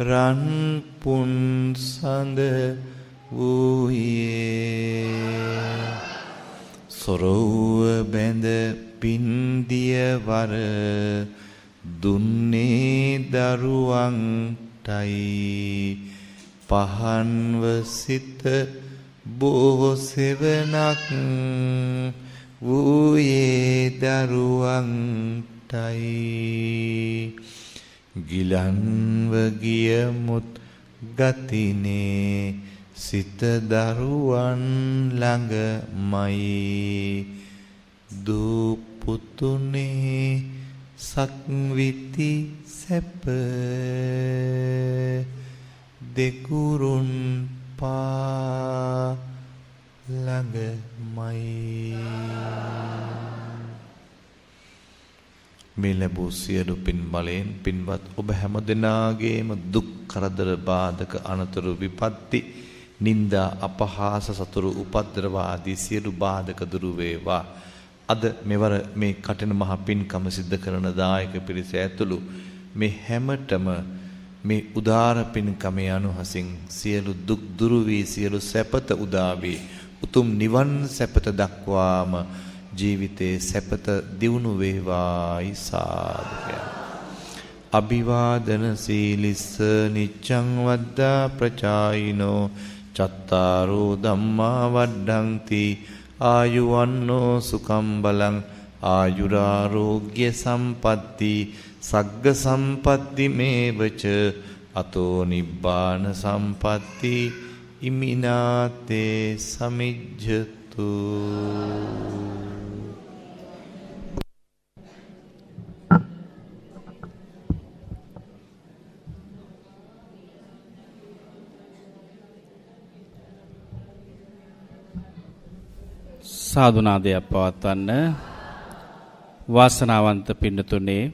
රන් පුන් සඳ වූයේ සොරව්ව බැඳ පින්දිය වර දුන්නේ දරුවන්ටයි පහන්ව සිත බොහෝ සෙවණක් වූයේ දරුවන්ටයි ගිලන්ව ගිය මුත් ගතිනේ සිත දරුවන් ළඟමයි දූ පුතුනේ සක්විති සැප දෙකුරුන් පා ළඟමයි මේ ලැබූ සියලු පින් බලයෙන් පින්වත් ඔබ හැම දෙනාගේම දුක් කරදර බාධක අනතුරු විපත්ති නිന്ദා අපහාස සතුරු උපද්දව ආදී සියලු බාධක දුරු වේවා අද මෙවර මේ කටින මහ පින්කම සිද්ධ කරන දායක පිරිස ඇතුළු මේ හැමතෙම මේ උදාර පින්කමේ අනුහසින් සියලු දුක් දුරු වී සියලු සැපත උදා වී උතුම් නිවන් සැපත දක්වාම ජීවිතේ සැපත දියුණු වේවායි සාදුකය අභිවාදන සීලිස්ස නිච්ඡං වද්දා ප්‍රචායිනෝ චත්තාරෝ ධම්මා වඩ්ඩಂತಿ ආයුවන්නෝ සුඛං බලං ආයුරාෝග්‍ය සම්පatti සග්ග සම්පatti මේවච අතෝ නිබ්බාන සම්පatti ඉමිනාතේ සමිජ්ජතු සාදුනාදයක් පවත්වන්න වාසනාවන්ත පින්නතුනේ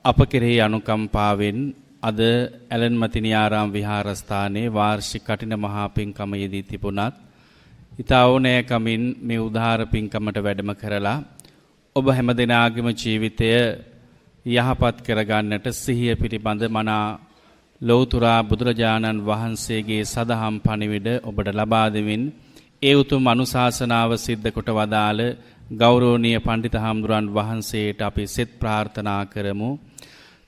අප කෙරෙහි අනුකම්පාවෙන් අද ඇලන්මතිනි ආරාම විහාරස්ථානයේ වාර්ෂික කටින මහා පින්කම යෙදී තිබුණත් ඊතා ඕනෑකමින් මේ උදාාර පින්කමට වැඩම කරලා ඔබ හැමදෙනාගේම ජීවිතය යහපත් කරගන්නට සිහිය පිළිබඳ මනා ලෞතුරා බුදුරජාණන් වහන්සේගේ සදහම් පණිවිඩ ඔබට ලබා දෙමින් ඒ උතුම් අනුශාසනාව සිද්ධ කොට වදාළ ගෞරවනීය පඬිත හාමුදුරන් වහන්සේට අපි සෙත් ප්‍රාර්ථනා කරමු.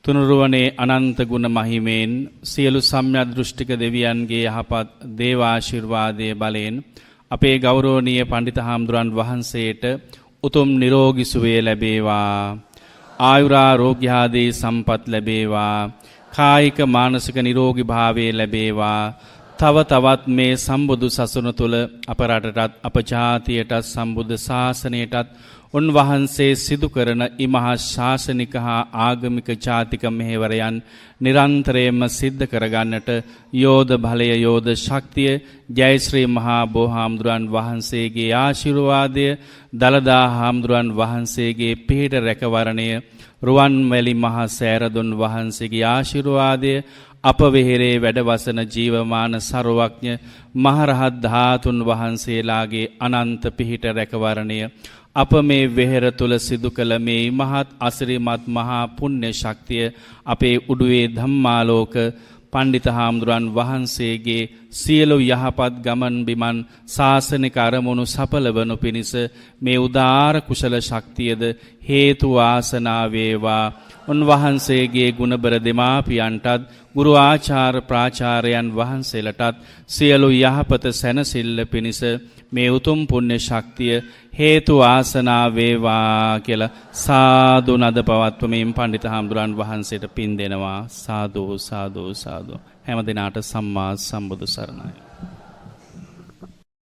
තුනුරුවනේ අනන්ත ගුණ මහිමෙන් සියලු සම්‍යක් දෘෂ්ටික දෙවියන්ගේ යහපත් දේව ආශිර්වාදයේ බලයෙන් අපේ ගෞරවනීය පඬිත හාමුදුරන් වහන්සේට උතුම් නිරෝගී සුවය ලැබේවා. ආයුරාෝග්‍ය ආදී සම්පත් ලැබේවා. කායික මානසික නිරෝගී භාවය ලැබේවා. තව තවත් මේ සම්බුදු සසුන තුල අප රටටත් අප ජාතියටත් සම්බුද්ධ ශාසනයටත් උන්වහන්සේ සිදු කරන ඉමහා ශාසනික හා ආගමික ජාතික මෙහෙවරයන් නිරන්තරයෙන්ම සිද්ධ කරගන්නට යෝධ බලය යෝධ ශක්තිය ජය ශ්‍රී මහා බෝහාමුදුරන් වහන්සේගේ ආශිර්වාදය දලදා හාමුදුරන් වහන්සේගේ පිහිට රැකවරණය රුවන්වැලි මහා සෑරදුන් වහන්සේගේ ආශිර්වාදය අප වෙහෙරේ වැඩවසන ජීවමාන සර්වඥ මහරහත් ධාතුන් වහන්සේලාගේ අනන්ත පිහිට රැකවරණය අප මේ වෙහෙර තුල සිදු කළ මේ මහත් අසිරිමත් මහා පුණ්‍ය ශක්තිය අපේ උඩුවේ ධම්මාලෝක පණ්ඩිත හාමුදුරන් වහන්සේගේ සියලු යහපත් ගමන් බිමන් ශාසනික අරමුණු සඵල වනු පිණිස මේ උදාාර කුසල ශක්තියද හේතු වාසනා වේවා. උන්වහන්සේගේ ගුණබර දෙමාපියන්ටත් ගුරු ආචාර්ය ප්‍රාචාර්යයන් වහන්සේලටත් සියලු යහපත සැනසෙල්ල පිණිස මේ උතුම් පුණ්‍ය ශක්තිය හේතු ආසනා වේවා කියලා සාදු නද පවත්වමින් පණ්ඩිත හාමුදුරන් වහන්සේට පින් දෙනවා. සාදු සාදු සාදු. හැම දිනාට සම්මා සම්බුදු සරණයි.